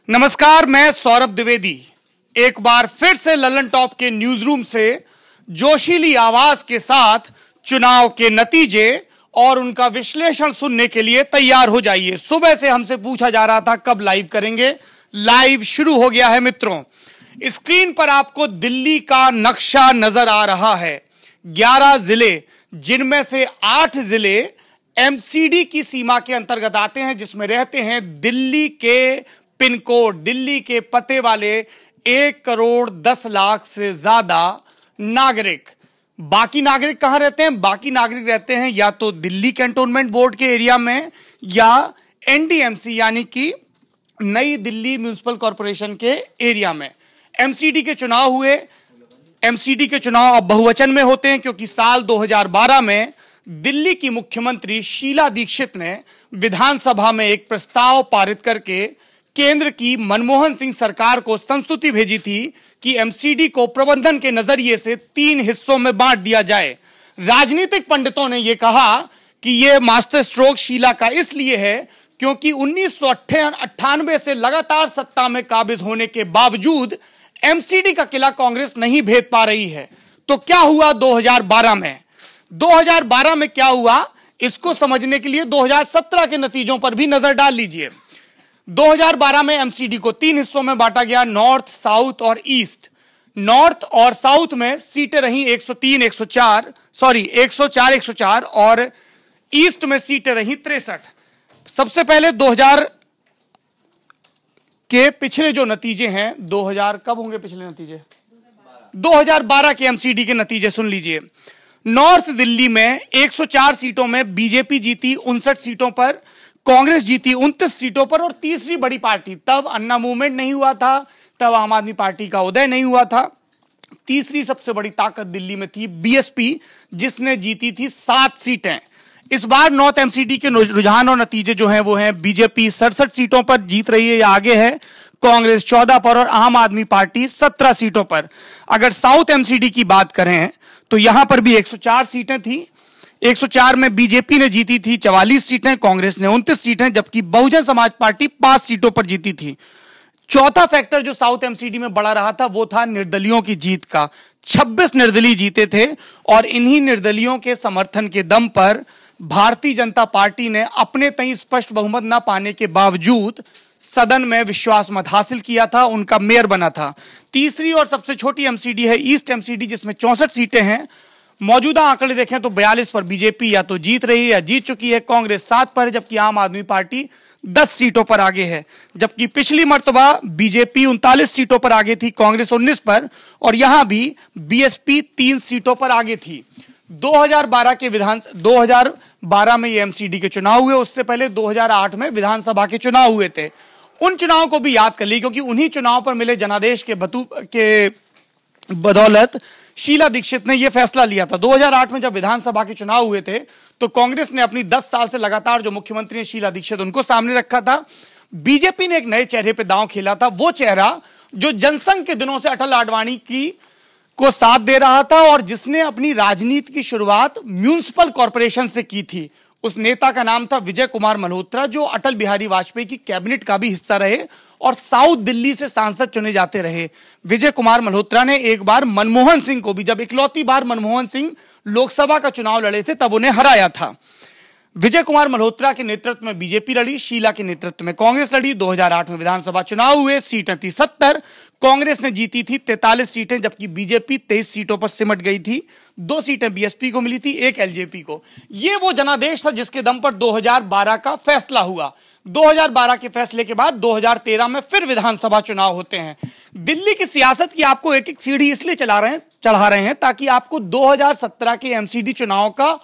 नमस्कार, मैं सौरभ द्विवेदी एक बार फिर से ललन टॉप के न्यूज रूम से जोशीली आवाज के साथ चुनाव के नतीजे और उनका विश्लेषण सुनने के लिए तैयार हो जाइए। सुबह से हमसे पूछा जा रहा था कब लाइव करेंगे। लाइव शुरू हो गया है मित्रों। स्क्रीन पर आपको दिल्ली का नक्शा नजर आ रहा है। 11 जिले, जिनमें से 8 जिले एमसीडी की सीमा के अंतर्गत आते हैं, जिसमें रहते हैं दिल्ली के पिन कोड, दिल्ली के पते वाले 1,10,00,000 से ज्यादा नागरिक। बाकी नागरिक कहां रहते हैं? बाकी नागरिक रहते हैं या तो दिल्ली कैंटोनमेंट बोर्ड के एरिया में या एनडीएमसी यानी कि नई दिल्ली म्युनिसिपल कॉरपोरेशन के एरिया में। एमसीडी के चुनाव हुए। एमसीडी के चुनाव अब बहुवचन में होते हैं क्योंकि साल 2012 में दिल्ली की मुख्यमंत्री शीला दीक्षित ने विधानसभा में एक प्रस्ताव पारित करके केंद्र की मनमोहन सिंह सरकार को संस्तुति भेजी थी कि एमसीडी को प्रबंधन के नजरिए से 3 हिस्सों में बांट दिया जाए। राजनीतिक पंडितों ने यह कहा कि यह मास्टर स्ट्रोक शीला का इसलिए है क्योंकि 1998 से लगातार सत्ता में काबिज होने के बावजूद एमसीडी का किला कांग्रेस नहीं भेद पा रही है। तो क्या हुआ 2012 में? 2012 में क्या हुआ, इसको समझने के लिए 2017 के नतीजों पर भी नजर डाल लीजिए। 2012 में एमसीडी को 3 हिस्सों में बांटा गया, नॉर्थ, साउथ और ईस्ट। नॉर्थ और साउथ में सीटें रही 104 104 और ईस्ट में सीटें रही 63। सबसे पहले 2000 के पिछले जो नतीजे हैं, 2000 कब होंगे पिछले नतीजे? 2012 के एमसीडी के नतीजे सुन लीजिए। नॉर्थ दिल्ली में 104 सीटों में बीजेपी जीती 59 सीटों पर, कांग्रेस जीती 29 सीटों पर और तीसरी बड़ी पार्टी, तब अन्ना मूवमेंट नहीं हुआ था, तब आम आदमी पार्टी का उदय नहीं हुआ था, तीसरी सबसे बड़ी ताकत दिल्ली में थी बीएसपी, जिसने जीती थी 7 सीटें। इस बार नॉर्थ एमसीडी के रुझान और नतीजे जो हैं वो हैं बीजेपी 67 सीटों पर जीत रही है या आगे है, कांग्रेस 14 पर और आम आदमी पार्टी 17 सीटों पर। अगर साउथ एमसीडी की बात करें तो यहां पर भी 104 सीटें थी। 104 में बीजेपी ने जीती थी 44 सीटें, कांग्रेस ने 29 सीटें, जबकि बहुजन समाज पार्टी 5 सीटों पर जीती थी। चौथा फैक्टर जो साउथ एमसीडी में बड़ा रहा था वो था निर्दलियों की जीत का। 26 निर्दलीय जीते थे और इन्हीं निर्दलियों के समर्थन के दम पर भारतीय जनता पार्टी ने अपने तय स्पष्ट बहुमत न पाने के बावजूद सदन में विश्वास मत हासिल किया था, उनका मेयर बना था। तीसरी और सबसे छोटी एमसीडी है ईस्ट एमसीडी, जिसमें 64 सीटें हैं। मौजूदा आंकड़े देखें तो 42 पर बीजेपी या तो जीत रही है या जीत चुकी है, कांग्रेस 7 पर है, जबकि आम आदमी पार्टी 10 सीटों पर आगे है। जबकि पिछली मर्तबा बीजेपी 39 सीटों पर आगे थी, कांग्रेस 19 पर, और यहां भी बीएसपी 3 सीटों पर आगे थी। 2012 में ये एमसीडी के चुनाव हुए। उससे पहले 2008 में विधानसभा के चुनाव हुए थे। उन चुनाव को भी याद कर ली क्योंकि उन्हीं चुनाव पर मिले जनादेश के बदौलत शीला दीक्षित ने यह फैसला लिया था। 2008 में जब विधानसभा के चुनाव हुए थे तो कांग्रेस ने अपनी 10 साल से लगातार जो मुख्यमंत्री हैं शीला दीक्षित, उनको सामने रखा था। बीजेपी ने एक नए चेहरे पे दांव खेला था, वो चेहरा जो जनसंघ के दिनों से अटल आडवाणी को साथ दे रहा था और जिसने अपनी राजनीति की शुरुआत म्युनिसिपल कॉरपोरेशन से की थी। उस नेता का नाम था विजय कुमार मल्होत्रा, जो अटल बिहारी वाजपेयी की कैबिनेट का भी हिस्सा रहे और साउथ दिल्ली से सांसद चुने जाते रहे। विजय कुमार मल्होत्रा ने एक बार मनमोहन सिंह को भी, जब इकलौती बार मनमोहन सिंह लोकसभा का चुनाव लड़े थे, तब उन्हें हराया था। विजय कुमार मल्होत्रा के नेतृत्व में बीजेपी लड़ी, शीला के नेतृत्व में कांग्रेस लड़ी। 2008 में विधानसभा चुनाव हुए, सीटें थी 70, कांग्रेस ने जीती थी 43 सीटें, जबकि बीजेपी 23 सीटों पर सिमट गई थी। 2 सीटें बीएसपी को मिली थी, 1 एलजेपी को। यह वो जनादेश था जिसके दम पर 2012 का फैसला हुआ। 2012 के फैसले के बाद 2013 में फिर विधानसभा चुनाव होते हैं। दिल्ली की सियासत की आपको एक एक सीढ़ी इसलिए चढ़ा रहे हैं ताकि आपको 2017 के एमसीडी चुनाव का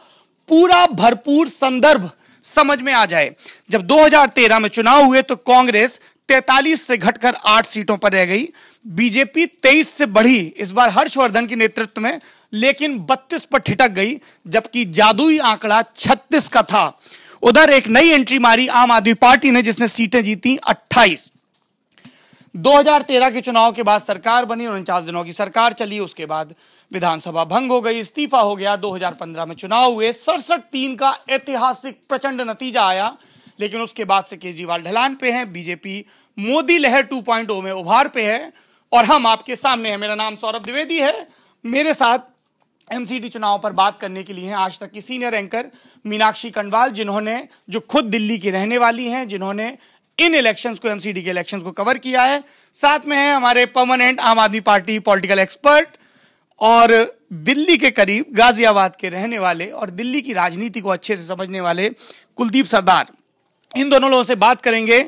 पूरा भरपूर संदर्भ समझ में आ जाए। जब 2013 में चुनाव हुए तो कांग्रेस 43 से घटकर 8 सीटों पर रह गई, बीजेपी 23 से बढ़ी, इस बार हर्षवर्धन के नेतृत्व में, लेकिन 32 पर ठिठक गई, जबकि जादुई आंकड़ा 36 का था। उधर एक नई एंट्री मारी आम आदमी पार्टी ने, जिसने सीटें जीती 28। 2013 के चुनाव के बाद सरकार बनी, 49 दिनों की सरकार चली, उसके बाद विधानसभा भंग हो गई, इस्तीफा हो गया। 2015 में चुनाव हुए, 67-3 का ऐतिहासिक प्रचंड नतीजा आया। लेकिन उसके बाद से केजरीवाल ढलान पे हैं, बीजेपी मोदी लहर 2.0 में उभार पे है और हम आपके सामने हैं। मेरा नाम सौरभ द्विवेदी है, मेरे साथ एमसीडी चुनाव पर बात करने के लिए हैं आज तक की सीनियर एंकर मीनाक्षी कंडवाल, जिन्होंने जो खुद दिल्ली की रहने वाली हैं, जिन्होंने इन इलेक्शंस को, एमसीडी के इलेक्शंस को कवर किया है। साथ में है हमारे परमानेंट आम आदमी पार्टी पॉलिटिकल एक्सपर्ट और दिल्ली के करीब गाजियाबाद के रहने वाले और दिल्ली की राजनीति को अच्छे से समझने वाले कुलदीप सरदार। इन दोनों लोगों से बात करेंगे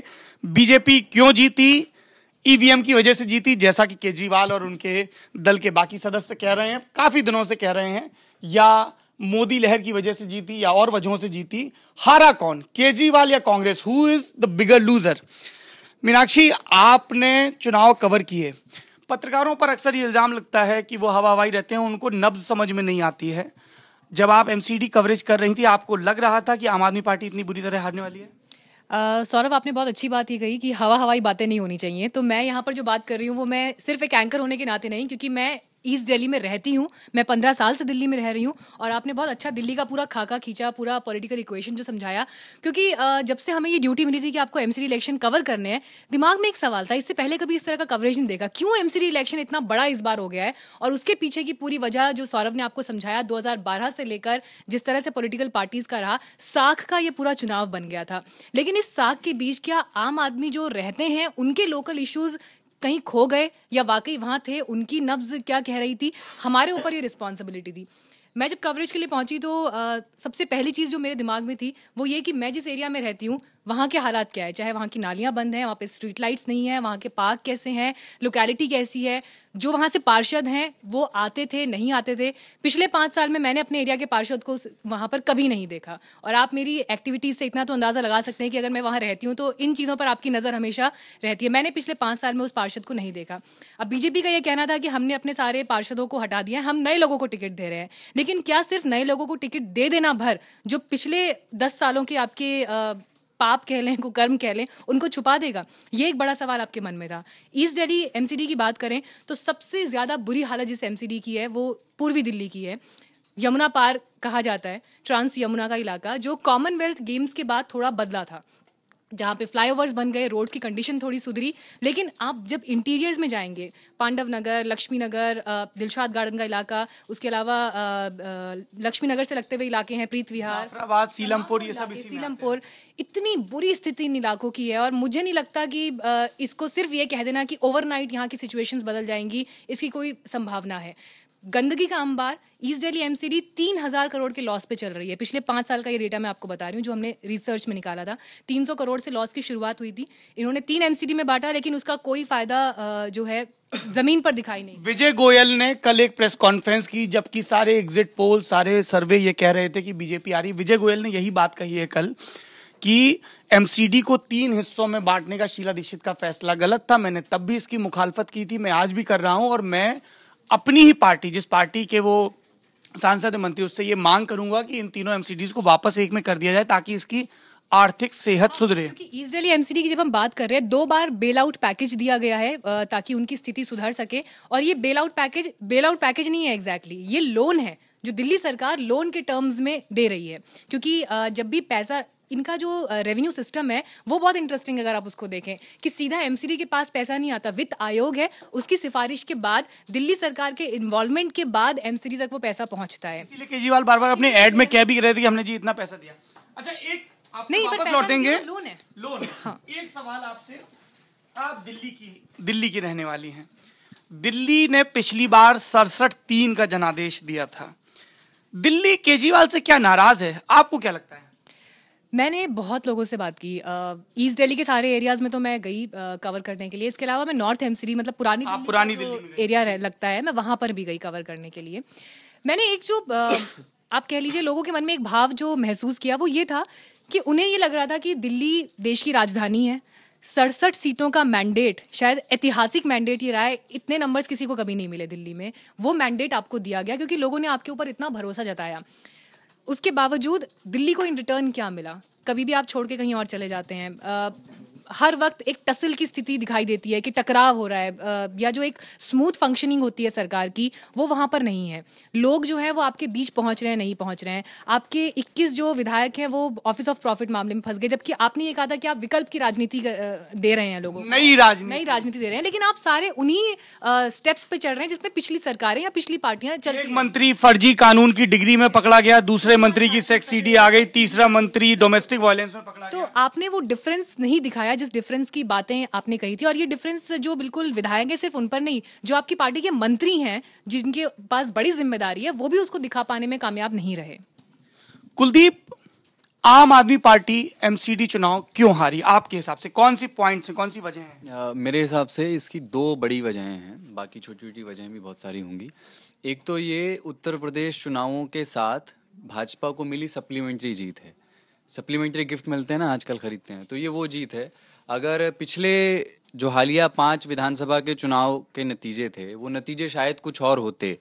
बीजेपी क्यों जीती, ईवीएम की वजह से जीती, जैसा कि केजरीवाल और उनके दल के बाकी सदस्य कह रहे हैं, काफी दिनों से कह रहे हैं, या मोदी लहर की वजह से जीती या और वजहों से जीती। हारा कौन, केजरीवाल या Congress? Who is the bigger loser? Meenakshi, आपने चुनाव कवर किए, पत्रकारों पर अक्सर ये इल्जाम लगता है कि वो हवा हवाई रहते हैं, उनको नब्ज समझ में नहीं आती है। जब आप एमसीडी कवरेज कर रही थी, आपको लग रहा था कि आम आदमी पार्टी इतनी बुरी तरह हारने वाली है? सौरभ, आपने बहुत अच्छी बात ये कही कि हवा हवाई बातें नहीं होनी चाहिए। तो मैं यहाँ पर जो बात कर रही हूँ वो मैं सिर्फ एक एंकर होने के नाते नहीं, क्योंकि मैं ईस्ट दिल्ली में रहती हूँ, मैं 15 साल से दिल्ली में रह रही हूँ और आपने बहुत अच्छा दिल्ली का पूरा खाका खींचा, पूरा पॉलिटिकल इक्वेशन जो समझाया। क्योंकि जब से हमें ये ड्यूटी मिली थी कि आपको एमसीडी इलेक्शन कवर करने हैं, दिमाग में एक सवाल था, इससे पहले कभी इस तरह का कवरेज नहीं देखा, क्यों एमसीडी इलेक्शन इतना बड़ा इस बार हो गया है? और उसके पीछे की पूरी वजह जो सौरभ ने आपको समझाया, 2012 से लेकर जिस तरह से पॉलिटिकल पार्टीज का रहा, साख का ये पूरा चुनाव बन गया था। लेकिन इस साख के बीच क्या आम आदमी जो रहते हैं उनके लोकल इश्यूज कहीं खो गए या वाकई वहां थे? उनकी नब्ज क्या कह रही थी? हमारे ऊपर ये रिस्पॉन्सिबिलिटी थी। मैं जब कवरेज के लिए पहुंची तो सबसे पहली चीज़ जो मेरे दिमाग में थी वो ये कि मैं जिस एरिया में रहती हूँ वहाँ के हालात क्या है, चाहे वहाँ की नालियाँ बंद हैं, वहाँ पे स्ट्रीट लाइट्स नहीं है, वहाँ के पार्क कैसे हैं, लोकेलिटी कैसी है, जो वहाँ से पार्षद हैं वो आते थे नहीं आते थे। पिछले 5 साल में मैंने अपने एरिया के पार्षद को वहाँ पर कभी नहीं देखा और आप मेरी एक्टिविटीज़ से इतना तो अंदाज़ा लगा सकते हैं कि अगर मैं वहाँ रहती हूँ तो इन चीज़ों पर आपकी नज़र हमेशा रहती है। मैंने पिछले 5 साल में उस पार्षद को नहीं देखा। अब बीजेपी का ये कहना था कि हमने अपने सारे पार्षदों को हटा दिया, हम नए लोगों को टिकट दे रहे हैं। लेकिन क्या सिर्फ नए लोगों को टिकट दे देना भर जो पिछले 10 सालों के आपके पाप कह लें, कुकर्म कह लें, उनको छुपा देगा? ये एक बड़ा सवाल आपके मन में था। ईस्ट दिल्ली एमसीडी की बात करें तो सबसे ज़्यादा बुरी हालत जिस एमसीडी की है वो पूर्वी दिल्ली की है। यमुना पार कहा जाता है, ट्रांस यमुना का इलाका, जो कॉमनवेल्थ गेम्स के बाद थोड़ा बदला था, जहाँ पे फ्लाईओवर्स बन गए, रोड की कंडीशन थोड़ी सुधरी। लेकिन आप जब इंटीरियर्स में जाएंगे, पांडव नगर, लक्ष्मी नगर, दिलशाद गार्डन का इलाका, उसके अलावा लक्ष्मी नगर से लगते हुए इलाके हैं, प्रीत विहार, जाफराबाद, सीलमपुर, ये सब सीलमपुर, इतनी बुरी स्थिति इन इलाकों की है। और मुझे नहीं लगता कि इसको सिर्फ ये कह देना कि ओवरनाइट यहाँ की सिचुएशंस बदल जाएंगी, इसकी कोई संभावना है। गंदगी का अंबार, ईस्ट दिल्ली एमसीडी 3000 करोड़ के लॉस पे चल रही है। पिछले 5 साल का ये डेटा मैं आपको बता रही हूँ जो हमने रिसर्च में निकाला था। 300 करोड़ से लॉस की शुरुआत हुई थी, इन्होंने 3 एमसीडी में बांटा, लेकिन उसका कोई फायदा जो है जमीन पर दिखाई नहीं। विजय गोयल ने कल एक प्रेस कॉन्फ्रेंस की, जबकि सारे एग्जिट पोल, सारे सर्वे ये कह रहे थे कि बीजेपी आ रही। विजय गोयल ने यही बात कही है कल कि एमसीडी को 3 हिस्सों में बांटने का शीला दीक्षित का फैसला गलत था। मैंने तब भी इसकी मुखालफत की थी, मैं आज भी कर रहा हूं और मैं अपनी ही पार्टी, जिस पार्टी के वो सांसद मंत्री, उससे ये मांग करूंगा कि इन तीनों एमसीडीज को वापस एक में कर दिया जाए ताकि इसकी आर्थिक सेहत सुधरे। क्योंकि ईस्ट दिल्ली एमसीडी की जब हम बात कर रहे हैं, 2 बार बेल आउट पैकेज दिया गया है ताकि उनकी स्थिति सुधर सके। और ये बेल आउट पैकेज नहीं है एग्जैक्टली, ये लोन है जो दिल्ली सरकार लोन के टर्म्स में दे रही है। क्योंकि जब भी पैसा, इनका जो रेवेन्यू सिस्टम है वो बहुत इंटरेस्टिंग है। अगर आप उसको देखें कि सीधा एमसीडी के पास पैसा नहीं आता, वित्त आयोग है उसकी सिफारिश के बाद, दिल्ली सरकार के इन्वॉल्वमेंट के बाद एमसीडी तक वो पैसा पहुंचता है। इसीलिए केजरीवाल बार बार अपने एड में कह भी रहे थे कि हमने जी इतना पैसा दिया। अच्छा, एक नहीं, वापस लौटेंगे, लोन है। हाँ। एक सवाल आपसे, आप दिल्ली की रहने वाली हैं। दिल्ली ने पिछली बार 67-3 का जनादेश दिया था। दिल्ली केजरीवाल से क्या नाराज है, आपको क्या लगता है? मैंने बहुत लोगों से बात की, ईस्ट दिल्ली के सारे एरियाज में तो मैं गई कवर करने के लिए। इसके अलावा मैं नॉर्थ एमसीडी, मतलब पुरानी दिल्ली एरिया लगता है, मैं वहां पर भी गई कवर करने के लिए। मैंने एक जो आप कह लीजिए लोगों के मन में एक भाव जो महसूस किया वो ये था कि उन्हें ये लग रहा था कि दिल्ली देश की राजधानी है, 67 सीटों का मैंडेट, शायद ऐतिहासिक मैंडेट ये रहा है, इतने नंबर्स किसी को कभी नहीं मिले दिल्ली में। वो मैंडेट आपको दिया गया क्योंकि लोगों ने आपके ऊपर इतना भरोसा जताया। उसके बावजूद दिल्ली को इन रिटर्न क्या मिला? कभी भी आप छोड़ के कहीं और चले जाते हैं। हर वक्त एक टसल की स्थिति दिखाई देती है कि टकराव हो रहा है, या जो एक स्मूथ फंक्शनिंग होती है सरकार की वो वहाँ पर नहीं है। लोग जो है वो आपके बीच पहुँच रहे हैं, नहीं पहुँच रहे हैं। आपके 21 जो विधायक हैं वो ऑफिस ऑफ प्रॉफिट मामले में फंस गए, जबकि आपने ये कहा था कि आप विकल्प की राजनीति दे रहे हैं लोगों को, नई राजनीति दे रहे हैं, लेकिन आप सारे उन्हीं स्टेप्स पे चल रहे हैं जिसमें पिछली सरकारें या पिछली पार्टियां चल रही हैं। मंत्री फर्जी कानून की डिग्री में पकड़ा गया, दूसरे मंत्री की सेक्स सीडी आ गई, तीसरा मंत्री डोमेस्टिक वायलेंस में पकड़ा गया। तो आपने वो डिफरेंस नहीं दिखाया जिस डिफरेंस की बातें आपने कही थी, और ये डिफरेंस जो बिल्कुल विधायक है सिर्फ उन पर नहीं, जो आपकी पार्टी के मंत्री हैं जिनके पास बड़ी जिम्मेदारी है वो भी उसको दिखा पाने में कामयाब नहीं रहे। कुलदीप, आम आदमी पार्टी एमसीडी चुनाव क्यों हारी आपके हिसाब से? कौन सी पॉइंट्स, कौन सी वजह है? मेरे हिसाब से इसकी दो बड़ी वजहें हैं, बाकी छोटी छोटी वजहें भी बहुत सारी होंगी। एक तो ये उत्तर प्रदेश चुनावों के साथ भाजपा को मिली सप्लीमेंट्री जीत है। सप्लीमेंट्री गिफ्ट मिलते हैं ना आजकल, खरीदते हैं, तो ये वो जीत है। अगर पिछले जो हालिया 5 विधानसभा के चुनाव के नतीजे थे वो नतीजे शायद कुछ और होते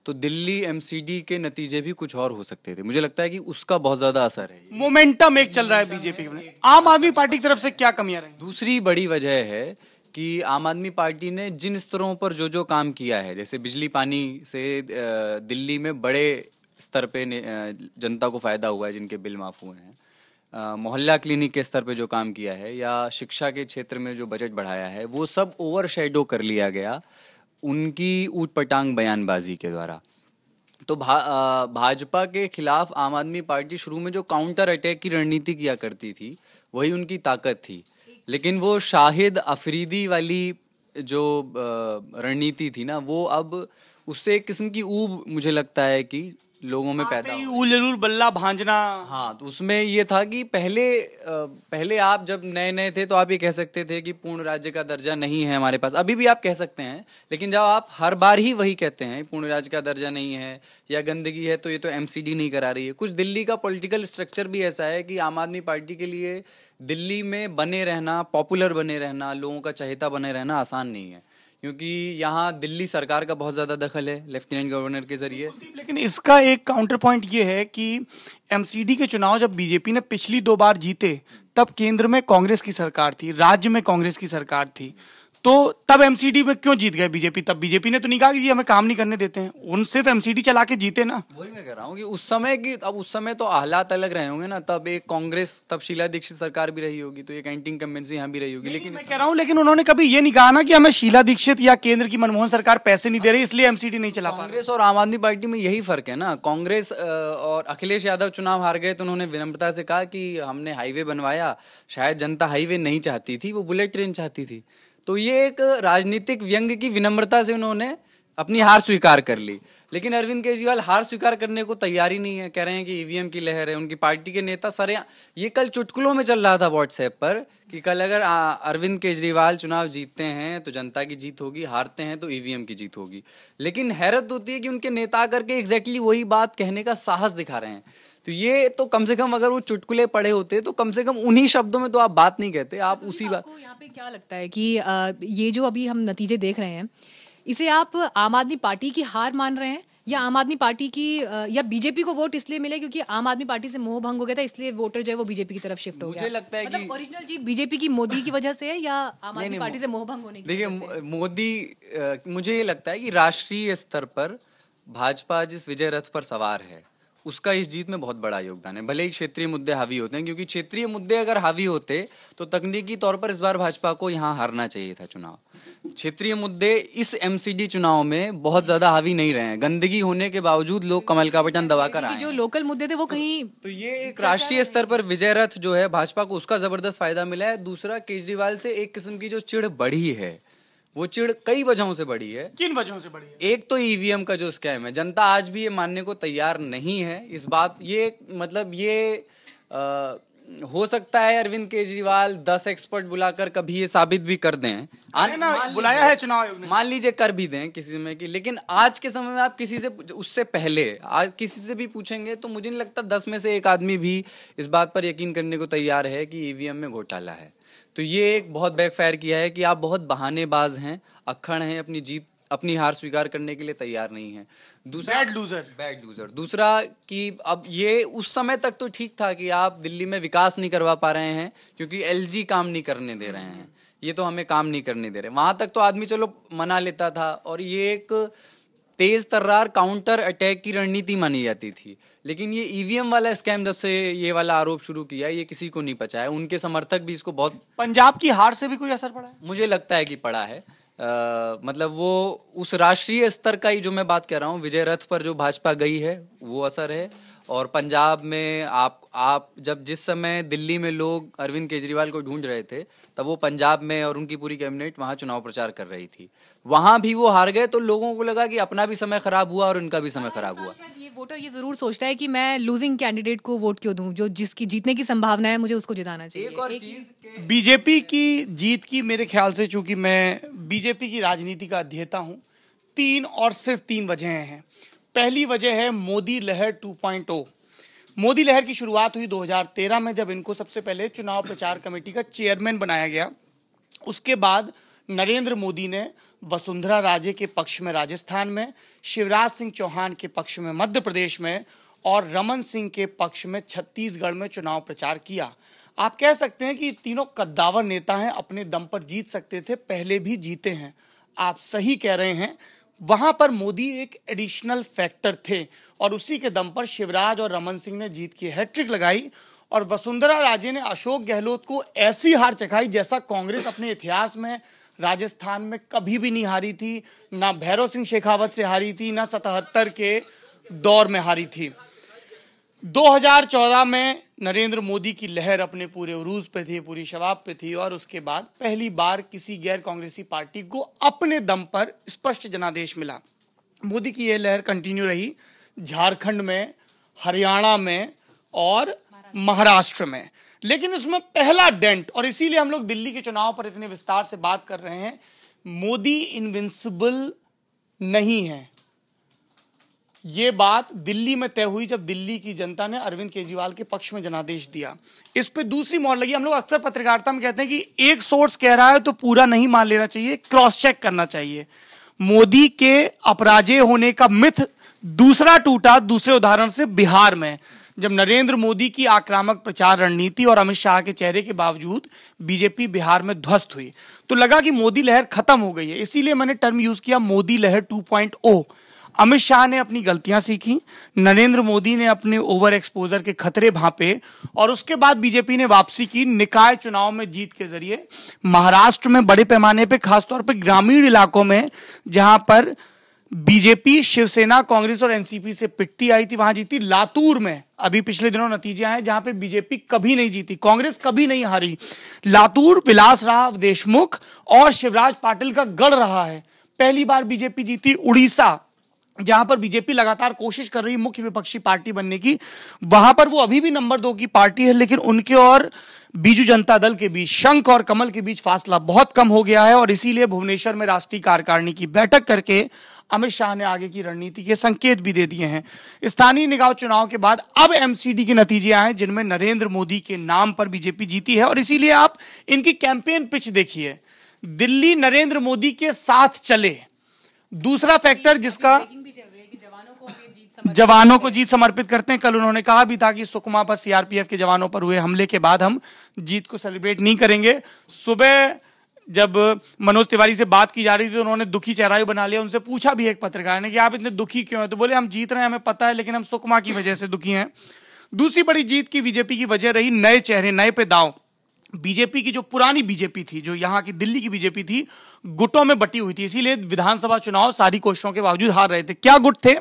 तो दिल्ली एमसीडी के नतीजे भी कुछ और हो सकते थे। मुझे लगता है कि उसका बहुत ज्यादा असर है। मोमेंटम एक चल रहा है बीजेपी में। आम आदमी पार्टी की तरफ से क्या कमियां रही? दूसरी बड़ी वजह है कि आम आदमी पार्टी ने जिन स्तरों पर जो जो काम किया है, जैसे बिजली पानी से दिल्ली में बड़े स्तर पे जनता को फायदा हुआ है, जिनके बिल माफ हुए हैं, मोहल्ला क्लिनिक के स्तर पे जो काम किया है, या शिक्षा के क्षेत्र में जो बजट बढ़ाया है, वो सब ओवरशैडो कर लिया गया उनकी ऊट पटांग बयानबाजी के द्वारा। तो भाजपा के खिलाफ आम आदमी पार्टी शुरू में जो काउंटर अटैक की रणनीति किया करती थी वही उनकी ताकत थी, लेकिन वो शाहिद अफरीदी वाली जो रणनीति थी ना, वो अब उससे एक किस्म की ऊब मुझे लगता है कि लोगों में पैदा उलूल बल्ला भांजना। हाँ, तो उसमें ये था कि पहले आप जब नए नए थे तो आप ये कह सकते थे कि पूर्ण राज्य का दर्जा नहीं है हमारे पास, अभी भी आप कह सकते हैं, लेकिन जब आप हर बार ही वही कहते हैं पूर्ण राज्य का दर्जा नहीं है या गंदगी है तो ये तो एमसीडी नहीं करा रही है। कुछ दिल्ली का पॉलिटिकल स्ट्रक्चर भी ऐसा है कि आम आदमी पार्टी के लिए दिल्ली में बने रहना, पॉपुलर बने रहना, लोगों का चहेता बने रहना आसान नहीं है, क्योंकि यहाँ दिल्ली सरकार का बहुत ज़्यादा दखल है लेफ्टिनेंट गवर्नर के जरिए। लेकिन इसका एक काउंटर पॉइंट ये है कि एमसीडी के चुनाव जब बीजेपी ने पिछली 2 बार जीते तब केंद्र में कांग्रेस की सरकार थी, राज्य में कांग्रेस की सरकार थी, तो तब एमसीडी में क्यों जीत गए बीजेपी? तब बीजेपी ने तो नहीं कहा कि जी हमें काम नहीं करने देते हैं, उन सिर्फ एमसीडी चला के जीते ना। वही मैं कह रहा हूँ कि उस समय तो हालात अलग रहे होंगे ना, तब एक कांग्रेस, तब शीला दीक्षित सरकार भी रही होगी, तो एक एंटी इनकम्बेंसी यहाँ भी रही होगी। लेकिन मैं कह रहा हूँ, लेकिन उन्होंने कभी ये नहीं कहा ना कि हमें शीला दीक्षित या केंद्र की मनमोहन सरकार पैसे नहीं दे रही इसलिए एमसीडी नहीं चला पा रही। कांग्रेस और आम आदमी पार्टी में यही फर्क है ना। कांग्रेस और अखिलेश यादव चुनाव हार गए तो उन्होंने विनम्रता से कहा कि हमने हाईवे बनवाया, शायद जनता हाईवे नहीं चाहती थी, वो बुलेट ट्रेन चाहती थी। तो ये एक राजनीतिक व्यंग की विनम्रता से उन्होंने अपनी हार स्वीकार कर ली। लेकिन अरविंद केजरीवाल हार स्वीकार करने को तैयार ही नहीं है, कह रहे हैं कि ईवीएम की लहर है। उनकी पार्टी के नेता सारे, ये कल चुटकुलों में चल रहा था व्हाट्सएप पर कि कल अगर अरविंद केजरीवाल चुनाव जीतते हैं तो जनता की जीत होगी, हारते हैं तो ईवीएम की जीत होगी। लेकिन हैरत होती है कि उनके नेता करके एग्जैक्टली वही बात कहने का साहस दिखा रहे हैं। तो ये तो कम से कम अगर वो चुटकुले पढ़े होते तो कम से कम उन्हीं शब्दों में तो आप बात नहीं कहते, आप उसी बात। आपको यहाँ पे क्या लगता है कि ये जो अभी हम नतीजे देख रहे हैं, इसे आप आम आदमी पार्टी की हार मान रहे हैं, या आम आदमी पार्टी की या बीजेपी को वोट इसलिए मिले क्योंकि आम आदमी पार्टी से मोह भंग हो गया था, इसलिए वोटर जो है वो बीजेपी की तरफ शिफ्ट हो गया? मुझे लगता है कि ओरिजिनल जीत बीजेपी की मोदी की वजह से है या आम आदमी पार्टी से मोह भंग होने की वजह से? देखिए, मोदी, मुझे ये लगता है कि राष्ट्रीय स्तर पर भाजपा जिस विजय रथ पर सवार है उसका इस जीत में बहुत बड़ा योगदान है। भले ही क्षेत्रीय मुद्दे हावी होते हैं, क्योंकि क्षेत्रीय मुद्दे अगर हावी होते तो तकनीकी तौर पर इस बार भाजपा को यहाँ हारना चाहिए था चुनाव। क्षेत्रीय मुद्दे इस एमसीडी चुनाव में बहुत ज्यादा हावी नहीं रहे हैं, गंदगी होने के बावजूद लोग कमल का बटन दबाकर आए। जो लोकल मुद्दे थे वो कहीं, तो ये एक राष्ट्रीय स्तर पर विजय रथ जो है भाजपा को, उसका जबरदस्त फायदा मिला है। दूसरा, केजरीवाल से एक किस्म की जो चिढ़ बढ़ी है, वो चिढ़ कई वजहों से बढ़ी है। किन वजहों से बढ़ी है? एक तो ईवीएम का जो स्कैम है, जनता आज भी ये मानने को तैयार नहीं है इस बात, ये मतलब ये हो सकता है अरविंद केजरीवाल 10 एक्सपर्ट बुलाकर कभी ये साबित भी कर दें, बुलाया है चुनाव आयोग ने, मान लीजिए कर भी दें किसी समय की। लेकिन आज के समय में आप किसी से, उससे पहले आज किसी से भी पूछेंगे तो मुझे नहीं लगता 10 में से 1 आदमी भी इस बात पर यकीन करने को तैयार है कि ईवीएम में घोटाला है। तो ये एक बहुत बैकफायर किया है कि आप बहुत बहानेबाज हैं, अक्खड़ हैं अपनी जीत अपनी हार स्वीकार करने के लिए तैयार नहीं है। दूसरा बैड लूजर। दूसरा कि अब ये उस समय तक तो ठीक था कि आप दिल्ली में विकास नहीं करवा पा रहे हैं क्योंकि एलजी काम नहीं करने दे रहे हैं, ये तो हमें काम नहीं करने दे रहे, वहां तक तो आदमी चलो मना लेता था और ये एक तेज तर्रार काउंटर अटैक की रणनीति मानी जाती थी। लेकिन ये ईवीएम वाला स्कैम जब से ये वाला आरोप शुरू किया, ये किसी को नहीं पचा है, उनके समर्थक भी इसको बहुत। पंजाब की हार से भी कोई असर पड़ा है? मुझे लगता है कि पड़ा है। मतलब वो उस राष्ट्रीय स्तर का ही जो मैं बात कर रहा हूँ, विजय रथ पर जो भाजपा गई है वो असर है। और पंजाब में आप जब जिस समय दिल्ली में लोग अरविंद केजरीवाल को ढूंढ रहे थे, तब वो पंजाब में और उनकी पूरी कैबिनेट वहां चुनाव प्रचार कर रही थी, वहां भी वो हार गए, तो लोगों को लगा कि अपना भी समय खराब हुआ और उनका भी समय खराब हुआ। ये वोटर ये जरूर सोचता है कि मैं लूजिंग कैंडिडेट को वोट क्यों दूं, जो जिसकी जीतने की संभावना है मुझे उसको जिताना चाहिए। एक और चीज, बीजेपी की जीत की मेरे ख्याल से, चूंकि मैं बीजेपी की राजनीति का अध्येता हूं, 3 और सिर्फ 3 वजहें हैं। पहली वजह है मोदी लहर 2.0। मोदी लहर की शुरुआत हुई 2013 में, जब इनको सबसे पहले चुनाव प्रचार कमेटी का चेयरमैन बनाया गया। उसके बाद नरेंद्र मोदी ने वसुंधरा राजे के पक्ष में राजस्थान में, शिवराज सिंह चौहान के पक्ष में मध्य प्रदेश में और रमन सिंह के पक्ष में छत्तीसगढ़ में चुनाव प्रचार किया। आप कह सकते हैं कि तीनों कद्दावर नेता हैं, अपने दम पर जीत सकते थे, पहले भी जीते हैं। आप सही कह रहे हैं, वहां पर मोदी एक एडिशनल फैक्टर थे और उसी के दम पर शिवराज और रमन सिंह ने जीत की हैट्रिक लगाई और वसुंधरा राजे ने अशोक गहलोत को ऐसी हार चखाई जैसा कांग्रेस अपने इतिहास में राजस्थान में कभी भी नहीं हारी थी। ना भैरव सिंह शेखावत से हारी थी, ना 77 के दौर में हारी थी। 2014 में नरेंद्र मोदी की लहर अपने पूरे उरूज पे थी, पूरी शबाब पे थी और उसके बाद पहली बार किसी गैर कांग्रेसी पार्टी को अपने दम पर स्पष्ट जनादेश मिला। मोदी की यह लहर कंटिन्यू रही झारखंड में, हरियाणा में और महाराष्ट्र में। लेकिन उसमें पहला डेंट, और इसीलिए हम लोग दिल्ली के चुनाव पर इतने विस्तार से बात कर रहे हैं, मोदी इनविंसिबल नहीं है। ये बात दिल्ली में तय हुई जब दिल्ली की जनता ने अरविंद केजरीवाल के पक्ष में जनादेश दिया। इस पे दूसरी मोहर लगी। हम लोग अक्सर पत्रकारिता में कहते हैं कि एक सोर्स कह रहा है तो पूरा नहीं मान लेना चाहिए, क्रॉस चेक करना चाहिए। मोदी के अपराजय होने का मिथ दूसरा टूटा दूसरे उदाहरण से बिहार में, जब नरेंद्र मोदी की आक्रामक प्रचार रणनीति और अमित शाह के चेहरे के बावजूद बीजेपी बिहार में ध्वस्त हुई, तो लगा कि मोदी लहर खत्म हो गई है। इसीलिए मैंने टर्म यूज किया मोदी लहर 2.0। अमित शाह ने अपनी गलतियां सीखी, नरेंद्र मोदी ने अपने ओवर एक्सपोजर के खतरे भांपे और उसके बाद बीजेपी ने वापसी की निकाय चुनाव में जीत के जरिए। महाराष्ट्र में बड़े पैमाने पे, खासतौर पे ग्रामीण इलाकों में जहां पर बीजेपी, शिवसेना, कांग्रेस और एनसीपी से पिटती आई थी, वहां जीती। लातूर में अभी पिछले दिनों नतीजे आए जहां पे बीजेपी कभी नहीं जीती, कांग्रेस कभी नहीं हारी। लातूर विलासराव देशमुख और शिवराज पाटिल का गढ़ रहा है, पहली बार बीजेपी जीती। उड़ीसा, जहां पर बीजेपी लगातार कोशिश कर रही है मुख्य विपक्षी पार्टी बनने की, वहां पर वो अभी भी नंबर 2 की पार्टी है, लेकिन उनके और बीजू जनता दल के बीच, शंख और कमल के बीच फासला बहुत कम हो गया है और इसीलिए भुवनेश्वर में राष्ट्रीय कार्यकारिणी की बैठक करके अमित शाह ने आगे की रणनीति के संकेत भी दे दिए हैं। स्थानीय निकाय चुनाव के बाद अब एमसीडी के नतीजे आए जिनमें नरेंद्र मोदी के नाम पर बीजेपी जीती है और इसीलिए आप इनकी कैंपेन पिच देखिए, दिल्ली नरेंद्र मोदी के साथ चले। दूसरा फैक्टर जिसका जवानों को जीत समर्पित करते हैं, कल उन्होंने कहा भी था कि सुकमा पर सीआरपीएफ के जवानों पर हुए हमले के बाद हम जीत को सेलिब्रेट नहीं करेंगे। सुबह जब मनोज तिवारी से बात की जा रही थी तो उन्होंने दुखी चेहरा बना लिया। उनसे पूछा भी एक पत्रकार ने कि आप इतने दुखी क्यों हैं, तो बोले हम जीत रहे हैं, हमें पता है, लेकिन हम सुकमा की वजह से दुखी हैं। दूसरी बड़ी जीत की बीजेपी की वजह रही नए चेहरे, नए पे दांव। बीजेपी की जो पुरानी बीजेपी थी, जो यहाँ की दिल्ली की बीजेपी थी, गुटों में बटी हुई थी, इसीलिए विधानसभा चुनाव सारी कोशिशों के बावजूद हार रहे थे। क्या गुट थे?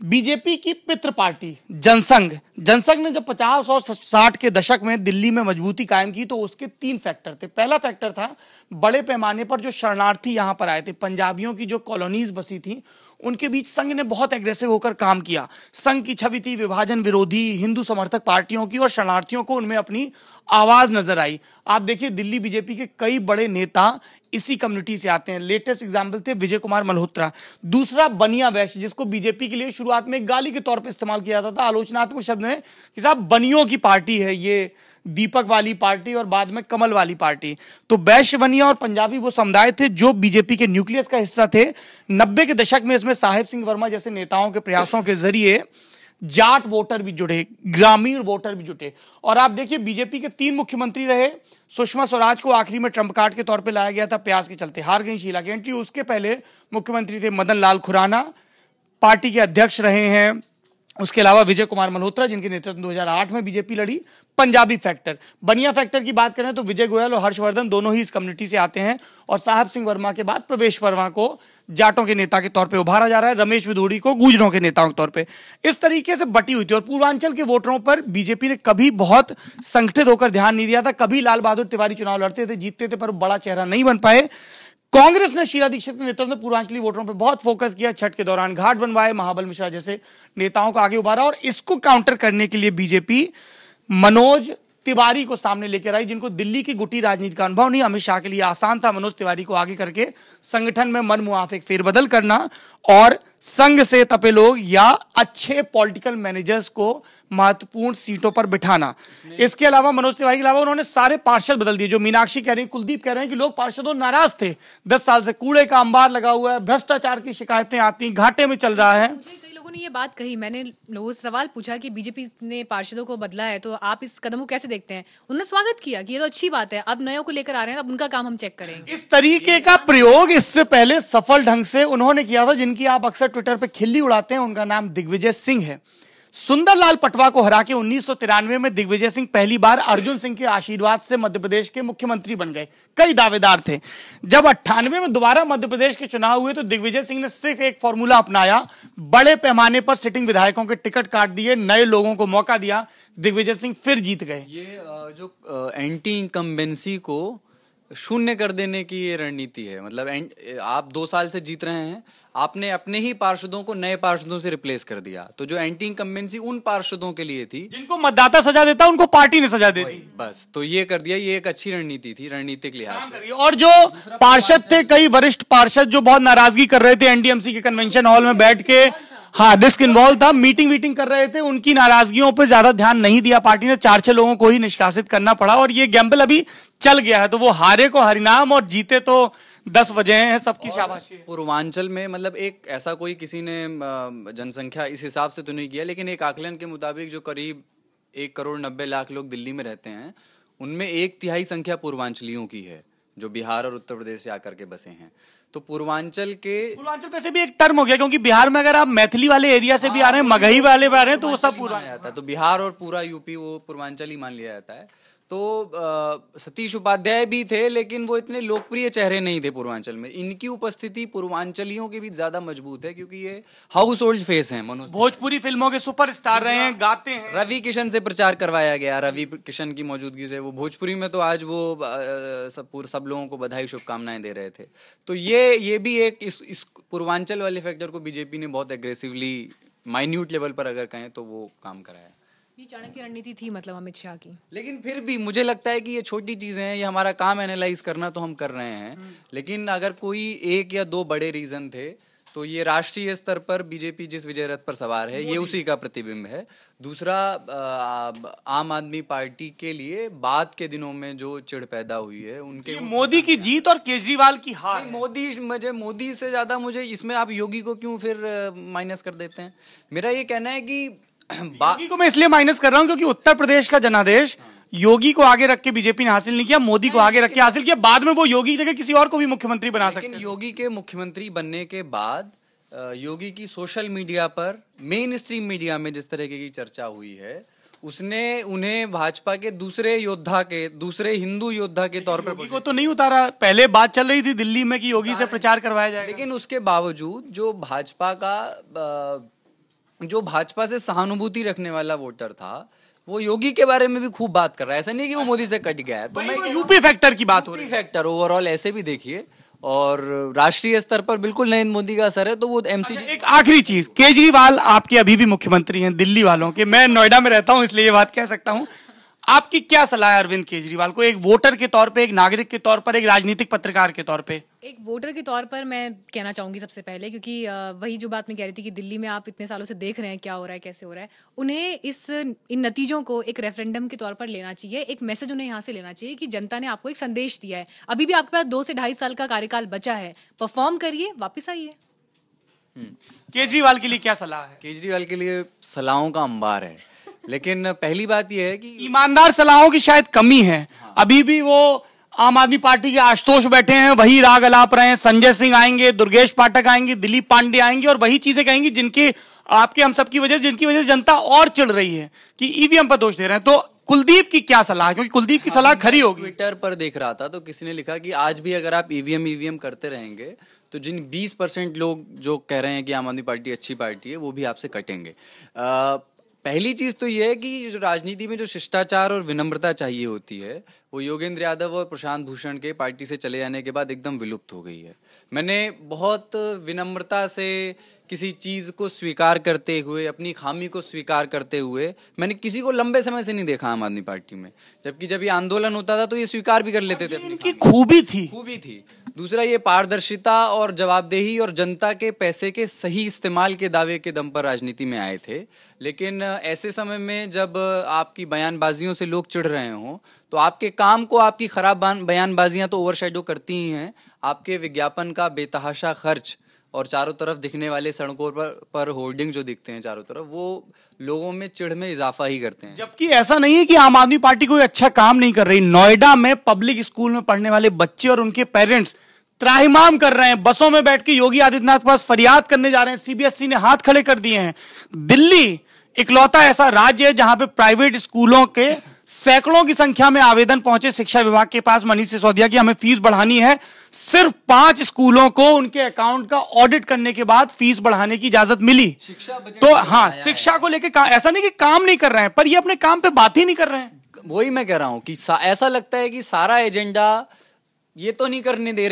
बीजेपी की पितृ पार्टी जनसंघ ने जब 50 और 60 के दशक में दिल्ली में मजबूती कायम की तो उसके 3 फैक्टर थे। पहला फैक्टर था बड़े पैमाने पर जो शरणार्थी यहां पर आए थे, पंजाबियों की जो कॉलोनीज बसी थी, उनके बीच संघ ने बहुत एग्रेसिव होकर काम किया। संघ की छवि थी विभाजन विरोधी, हिंदू समर्थक पार्टियों की और शरणार्थियों को उनमें अपनी आवाज नजर आई। आप देखिए दिल्ली बीजेपी के कई बड़े नेता इसी कम्युनिटी से आते हैं। लेटेस्ट एग्जाम्पल थे विजय कुमार मल्होत्रा। दूसरा बनिया वैश्य, जिसको बीजेपी के लिए शुरुआत में गाली के तौर पर इस्तेमाल किया जाता था, आलोचनात्मक शब्द में कि साहब बनियों की पार्टी है ये दीपक वाली पार्टी और बाद में कमल वाली पार्टी। तो वैश्य बनिया और पंजाबी वो समुदाय थे जो बीजेपी के न्यूक्लियस का हिस्सा थे। 90 के दशक में इसमें साहिब सिंह वर्मा जैसे नेताओं के प्रयासों के जरिए जाट वोटर भी जुड़े, ग्रामीण वोटर भी जुटे। और आप देखिए बीजेपी के 3 मुख्यमंत्री रहे। सुषमा स्वराज को आखिरी में ट्रम्प कार्ड के तौर पे लाया गया था, प्यास के चलते हार गई शीला केंद्री। उसके पहले मुख्यमंत्री थे मदन लाल खुराना, पार्टी के अध्यक्ष रहे हैं। उसके अलावा विजय कुमार मल्होत्रा जिनके नेतृत्व 2008 में बीजेपी लड़ी। पंजाबी फैक्टर, बनिया फैक्टर की बात करें तो विजय गोयल और हर्षवर्धन दोनों ही इस कम्युनिटी से आते हैं। और साहब सिंह वर्मा के बाद प्रवेश वर्मा को जाटों के नेता के तौर पे उभारा जा रहा है, रमेश विधूड़ी को गुजरों के नेताओं के तौर पे। इस तरीके से बटी हुई थी। और पूर्वांचल के वोटरों पर बीजेपी ने कभी बहुत संगठित होकर ध्यान नहीं दिया था। कभी लाल बहादुर तिवारी चुनाव लड़ते थे, जीतते थे, पर बड़ा चेहरा नहीं बन पाए। कांग्रेस ने शीला दीक्षित के नेतृत्व में पूर्वांचली वोटरों पर बहुत फोकस किया। छठ के दौरान घाट बनवाए, महाबल मिश्रा जैसे नेताओं को आगे उभारा। और इसको काउंटर करने के लिए बीजेपी मनोज तिवारी को सामने लेकर आई, जिनको दिल्ली की गुटी राजनीति का अनुभव नहीं। अमित शाह के लिए आसान था मनोज तिवारी को आगे करके संगठन में मन मुआफिक फेरबदल करना और संघ से तपे लोग या अच्छे पॉलिटिकल मैनेजर्स को महत्वपूर्ण सीटों पर बिठाना। इसके अलावा मनोज तिवारी के अलावा उन्होंने सारे पार्षद बदल दिए। जो मीनाक्षी कह रही है, कुलदीप कह रहे हैं कि लोग पार्षदों नाराज थे। 10 साल से कूड़े का अंबार लगा हुआ है, भ्रष्टाचार की शिकायतें आती, घाटे में चल रहा है। कई लोगों ने ये बात कही, मैंने लोगों से सवाल पूछा कि बीजेपी ने पार्षदों को बदला है तो आप इस कदम को कैसे देखते हैं। उन्होंने स्वागत किया कि ये तो अच्छी बात है, अब नयों को लेकर आ रहे हैं, अब उनका काम हम चेक करेंगे। इस तरीके का प्रयोग इससे पहले सफल ढंग से उन्होंने किया था। जिनकी आप अक्सर ट्विटर पे खिल्ली उड़ाते हैं, उनका नाम दिग्विजय सिंह है। सुंदरलाल पटवा को हरा के 1993 में दिग्विजय सिंह पहली बार अर्जुन सिंह के आशीर्वाद से मध्य प्रदेश के मुख्यमंत्री बन गए। कई दावेदार थे। जब 98 में दोबारा मध्य प्रदेश के चुनाव हुए तो दिग्विजय सिंह ने सिर्फ एक फॉर्मूला अपनाया, बड़े पैमाने पर सिटिंग विधायकों के टिकट काट दिए, नए लोगों को मौका दिया, दिग्विजय सिंह फिर जीत गए। ये जो एंटी इनकम्बेंसी को शून्य कर देने की ये रणनीति है। मतलब आप 2 साल से जीत रहे हैं, आपने अपने ही पार्षदों को नए पार्षदों से रिप्लेस कर दिया। तो जो एंटी इनकम्बेंसी उन पार्षदों के लिए थी जिनको मतदाता सजा देता उनको पार्टी ने सजा दे दी। बस तो ये कर दिया। ये एक अच्छी रणनीति थी, रणनीतिक लिहाज से। और जो पार्षद थे, कई वरिष्ठ पार्षद जो बहुत नाराजगी कर रहे थे एनडीएमसी के कन्वेंशन हॉल में बैठ के, हाँ डिस्क इन्वॉल्व था, मीटिंग कर रहे थे, उनकी नाराजगियों पर ज्यादा ध्यान नहीं दिया पार्टी ने। 4-6 लोगों को ही निष्कासित करना पड़ा और ये गैम्बल अभी चल गया है। तो वो हारे को हरिनाम और जीते तो 10 वजह हैं, सबकी शाबाशी। पूर्वांचल में मतलब एक ऐसा कोई किसी ने जनसंख्या इस हिसाब से तो नहीं किया, लेकिन एक आकलन के मुताबिक जो करीब 1,90,00,000 लोग दिल्ली में रहते हैं, उनमें 1/3 संख्या पूर्वांचलियों की है जो बिहार और उत्तर प्रदेश से आकर के बसे हैं। तो पूर्वांचल वैसे भी एक टर्म हो गया, क्योंकि बिहार में अगर आप मैथिली वाले एरिया से भी आ रहे हैं, मगही वाले भी आ रहे हैं, तो वो सब पूर्वांचल आता है। तो बिहार और पूरा यूपी वो पूर्वांचल ही मान लिया जाता है। तो सतीश उपाध्याय भी थे, लेकिन वो इतने लोकप्रिय चेहरे नहीं थे पूर्वांचल में। इनकी उपस्थिति पूर्वांचलियों के भी ज्यादा मजबूत है, क्योंकि ये हाउस होल्ड फेस हैं। मनोज भोजपुरी फिल्मों के सुपरस्टार रहे हैं, गाते हैं। रवि किशन से प्रचार करवाया गया, रवि किशन की मौजूदगी से वो भोजपुरी में तो आज वो सब लोगों को बधाई शुभकामनाएं दे रहे थे। तो ये भी एक इस पूर्वांचल वाले फैक्टर को बीजेपी ने बहुत एग्रेसिवली माइन्यूट लेवल पर अगर कहें तो वो काम कराया। ये चाणक्य रणनीति थी मतलब अमित शाह की। लेकिन फिर भी मुझे लगता है कि ये छोटी चीजें हैं, ये हमारा काम एनालाइज करना तो हम कर रहे हैं। लेकिन अगर कोई 1 या 2 बड़े रीजन थे तो ये राष्ट्रीय स्तर पर बीजेपी जिस विजय रथ पर सवार है, ये उसी का प्रतिबिंब है। दूसरा, आम आदमी पार्टी के लिए बाद के दिनों में जो चिढ़ पैदा हुई है उनके, मोदी की जीत और केजरीवाल की हार। मोदी से ज्यादा मुझे इसमें आप योगी को क्यों फिर माइनस कर देते हैं। मेरा ये कहना है कि योगी को मैं इसलिए माइनस कर रहा हूं क्योंकि उत्तर प्रदेश का जनादेश योगी को आगे रख के बीजेपी ने हासिल नहीं किया, मोदी को आगे रख के हासिल किया। बाद में वो योगी की जगह किसी और को भी मुख्यमंत्री बना सकते हैं। लेकिन योगी के मुख्यमंत्री बनने के बाद योगी की सोशल मीडिया पर, मेन स्ट्रीम मीडिया में जिस तरह की चर्चा हुई है, उसने उन्हें भाजपा के दूसरे हिंदू योद्धा के तौर पर योगी को तो नहीं उतारा। पहले बात चल रही थी दिल्ली में कि योगी से प्रचार करवाया जाएगा, लेकिन उसके बावजूद जो भाजपा से सहानुभूति रखने वाला वोटर था, वो योगी के बारे में भी खूब बात कर रहा है। ऐसा नहीं कि वो मोदी से कट गया है। तो मैं यूपी फैक्टर की बात हो रही है। फैक्टर ओवरऑल ऐसे भी देखिए, और राष्ट्रीय स्तर पर बिल्कुल नरेंद्र मोदी का असर है। तो वो एमसीडी। एक आखिरी चीज, केजरीवाल आपके अभी भी मुख्यमंत्री हैं दिल्ली वालों के। मैं नोएडा में रहता हूं इसलिए ये बात कह सकता हूं। आपकी क्या सलाह है अरविंद केजरीवाल को, एक वोटर के तौर पे, एक नागरिक के तौर पर, एक राजनीतिक पत्रकार के तौर पे? एक वोटर के तौर पर मैं कहना चाहूँगी सबसे पहले, क्योंकि वही जो बात मैं कह रही थी कि दिल्ली में आप इतने सालों से देख रहे हैं क्या हो रहा है, कैसे हो रहा है, उन्हें इन नतीजों को एक रेफरेंडम के तौर पर लेना चाहिए। एक मैसेज उन्हें यहाँ से लेना चाहिए कि जनता ने आपको एक संदेश दिया है, अभी भी आपके पास 2 से 2.5 साल का कार्यकाल बचा है, परफॉर्म करिए, वापस आइए। केजरीवाल के लिए क्या सलाह है? केजरीवाल के लिए सलाहों का अंबार है, लेकिन पहली बात यह है कि ईमानदार सलाहों की शायद कमी है। अभी भी वो आम आदमी पार्टी के आशुतोष बैठे हैं, वही राग अलाप रहे हैं, संजय सिंह आएंगे, दुर्गेश पाठक आएंगे, दिलीप पांडे आएंगे और वही चीजें कहेंगे जिनके आपके हम सब की वजह, जिनकी वजह से जनता और चिढ़ रही है कि ईवीएम पर दोष दे रहे हैं। तो कुलदीप की क्या सलाह है, क्योंकि कुलदीप की सलाह खरी होगी। ट्विटर पर देख रहा था तो किसी ने लिखा कि आज भी अगर आप ईवीएम करते रहेंगे तो जिन 20% लोग जो कह रहे हैं कि आम आदमी पार्टी अच्छी पार्टी है वो भी आपसे कटेंगे। पहली चीज तो ये है कि जो राजनीति में जो शिष्टाचार और विनम्रता चाहिए होती है वो योगेंद्र यादव और प्रशांत भूषण के पार्टी से चले जाने के बाद एकदम विलुप्त हो गई है। मैंने बहुत विनम्रता से किसी चीज को स्वीकार करते हुए, अपनी खामी को स्वीकार करते हुए मैंने किसी को लंबे समय से नहीं देखा आम आदमी पार्टी में, जबकि जब ये आंदोलन होता था तो ये स्वीकार भी कर लेते थे, अपनी खूबी थी। दूसरा ये पारदर्शिता और जवाबदेही और जनता के पैसे के सही इस्तेमाल के दावे के दम पर राजनीति में आए थे। लेकिन ऐसे समय में जब आपकी बयानबाजियों से लोग चिढ़ रहे हों तो आपके काम को आपकी खराब बयानबाजियां तो ओवरशैडो करती ही हैं, आपके विज्ञापन का बेतहाशा खर्च और चारों तरफ दिखने वाले सड़कों पर होर्डिंग जो दिखते हैं चारों तरफ, वो लोगों में चिढ़ में इजाफा ही करते हैं। जबकि ऐसा नहीं है कि आम आदमी पार्टी कोई अच्छा काम नहीं कर रही। नोएडा में पब्लिक स्कूल में पढ़ने वाले बच्चे और उनके पेरेंट्स त्राहिमाम कर रहे हैं, बसों में बैठ के योगी आदित्यनाथ के पास फरियाद करने जा रहे हैं, सीबीएसई ने हाथ खड़े कर दिए हैं। दिल्ली इकलौता ऐसा राज्य है जहां पे प्राइवेट स्कूलों के सैकड़ों की संख्या में आवेदन पहुंचे शिक्षा विभाग के पास मनीष सिसोदिया की हमें फीस बढ़ानी है। सिर्फ 5 स्कूलों को उनके अकाउंट का ऑडिट करने के बाद फीस बढ़ाने की इजाजत मिली। तो हाँ, शिक्षा को लेकर ऐसा नहीं कि काम नहीं कर रहे हैं, पर ये अपने काम पे बात ही नहीं कर रहे हैं। वही मैं कह रहा हूं कि ऐसा लगता है कि सारा एजेंडा ये तो नहीं करने दे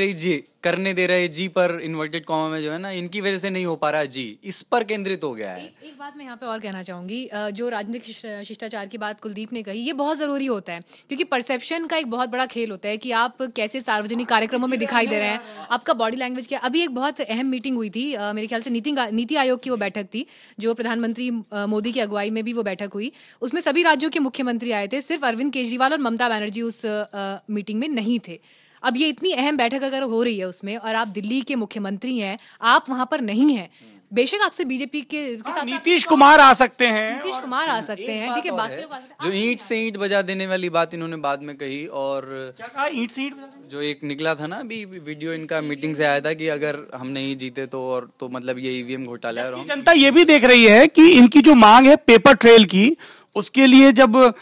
रहे जी पर इन्वर्टेड कॉमा में जो है ना, इनकी वजह से नहीं हो पा रहा है जी, इस पर केंद्रित हो गया है। एक बात मैं यहाँ पे और कहना चाहूंगी, जो राजनीतिक शिष्टाचार की बात कुलदीप ने कही, ये बहुत जरूरी होता है, क्योंकि परसेप्शन का एक बहुत बड़ा खेल होता है कि आप कैसे सार्वजनिक कार्यक्रमों में दिखाई दे रहे हैं, आपका बॉडी लैंग्वेज क्या। अभी एक बहुत अहम मीटिंग हुई थी, मेरे ख्याल से नीति आयोग की वो बैठक थी, जो प्रधानमंत्री मोदी की अगुवाई में भी वो बैठक हुई। उसमें सभी राज्यों के मुख्यमंत्री आए थे, सिर्फ अरविंद केजरीवाल और ममता बनर्जी उस मीटिंग में नहीं थे। अब ये इतनी अहम बैठक अगर हो रही है उसमें, और आप दिल्ली के मुख्यमंत्री हैं, आप वहां पर नहीं हैं, बेशक आपसे बीजेपी के साथ नीतीश कुमार आ सकते हैं, ठीक है, बाकी लोग आ सकते हैं। जो ईंट से ईंट बजा देने वाली बात इन्होंने बाद में कही, और क्या कहा, ईंट से ईंट बजा? जो एक निकला था ना अभी वीडियो इनका मीटिंग से आया था कि अगर हम नहीं जीते तो, और तो मतलब ये ईवीएम घोटाला है। और जनता ये भी देख रही है कि इनकी जो मांग है पेपर ट्रेल की, उसके लिए जब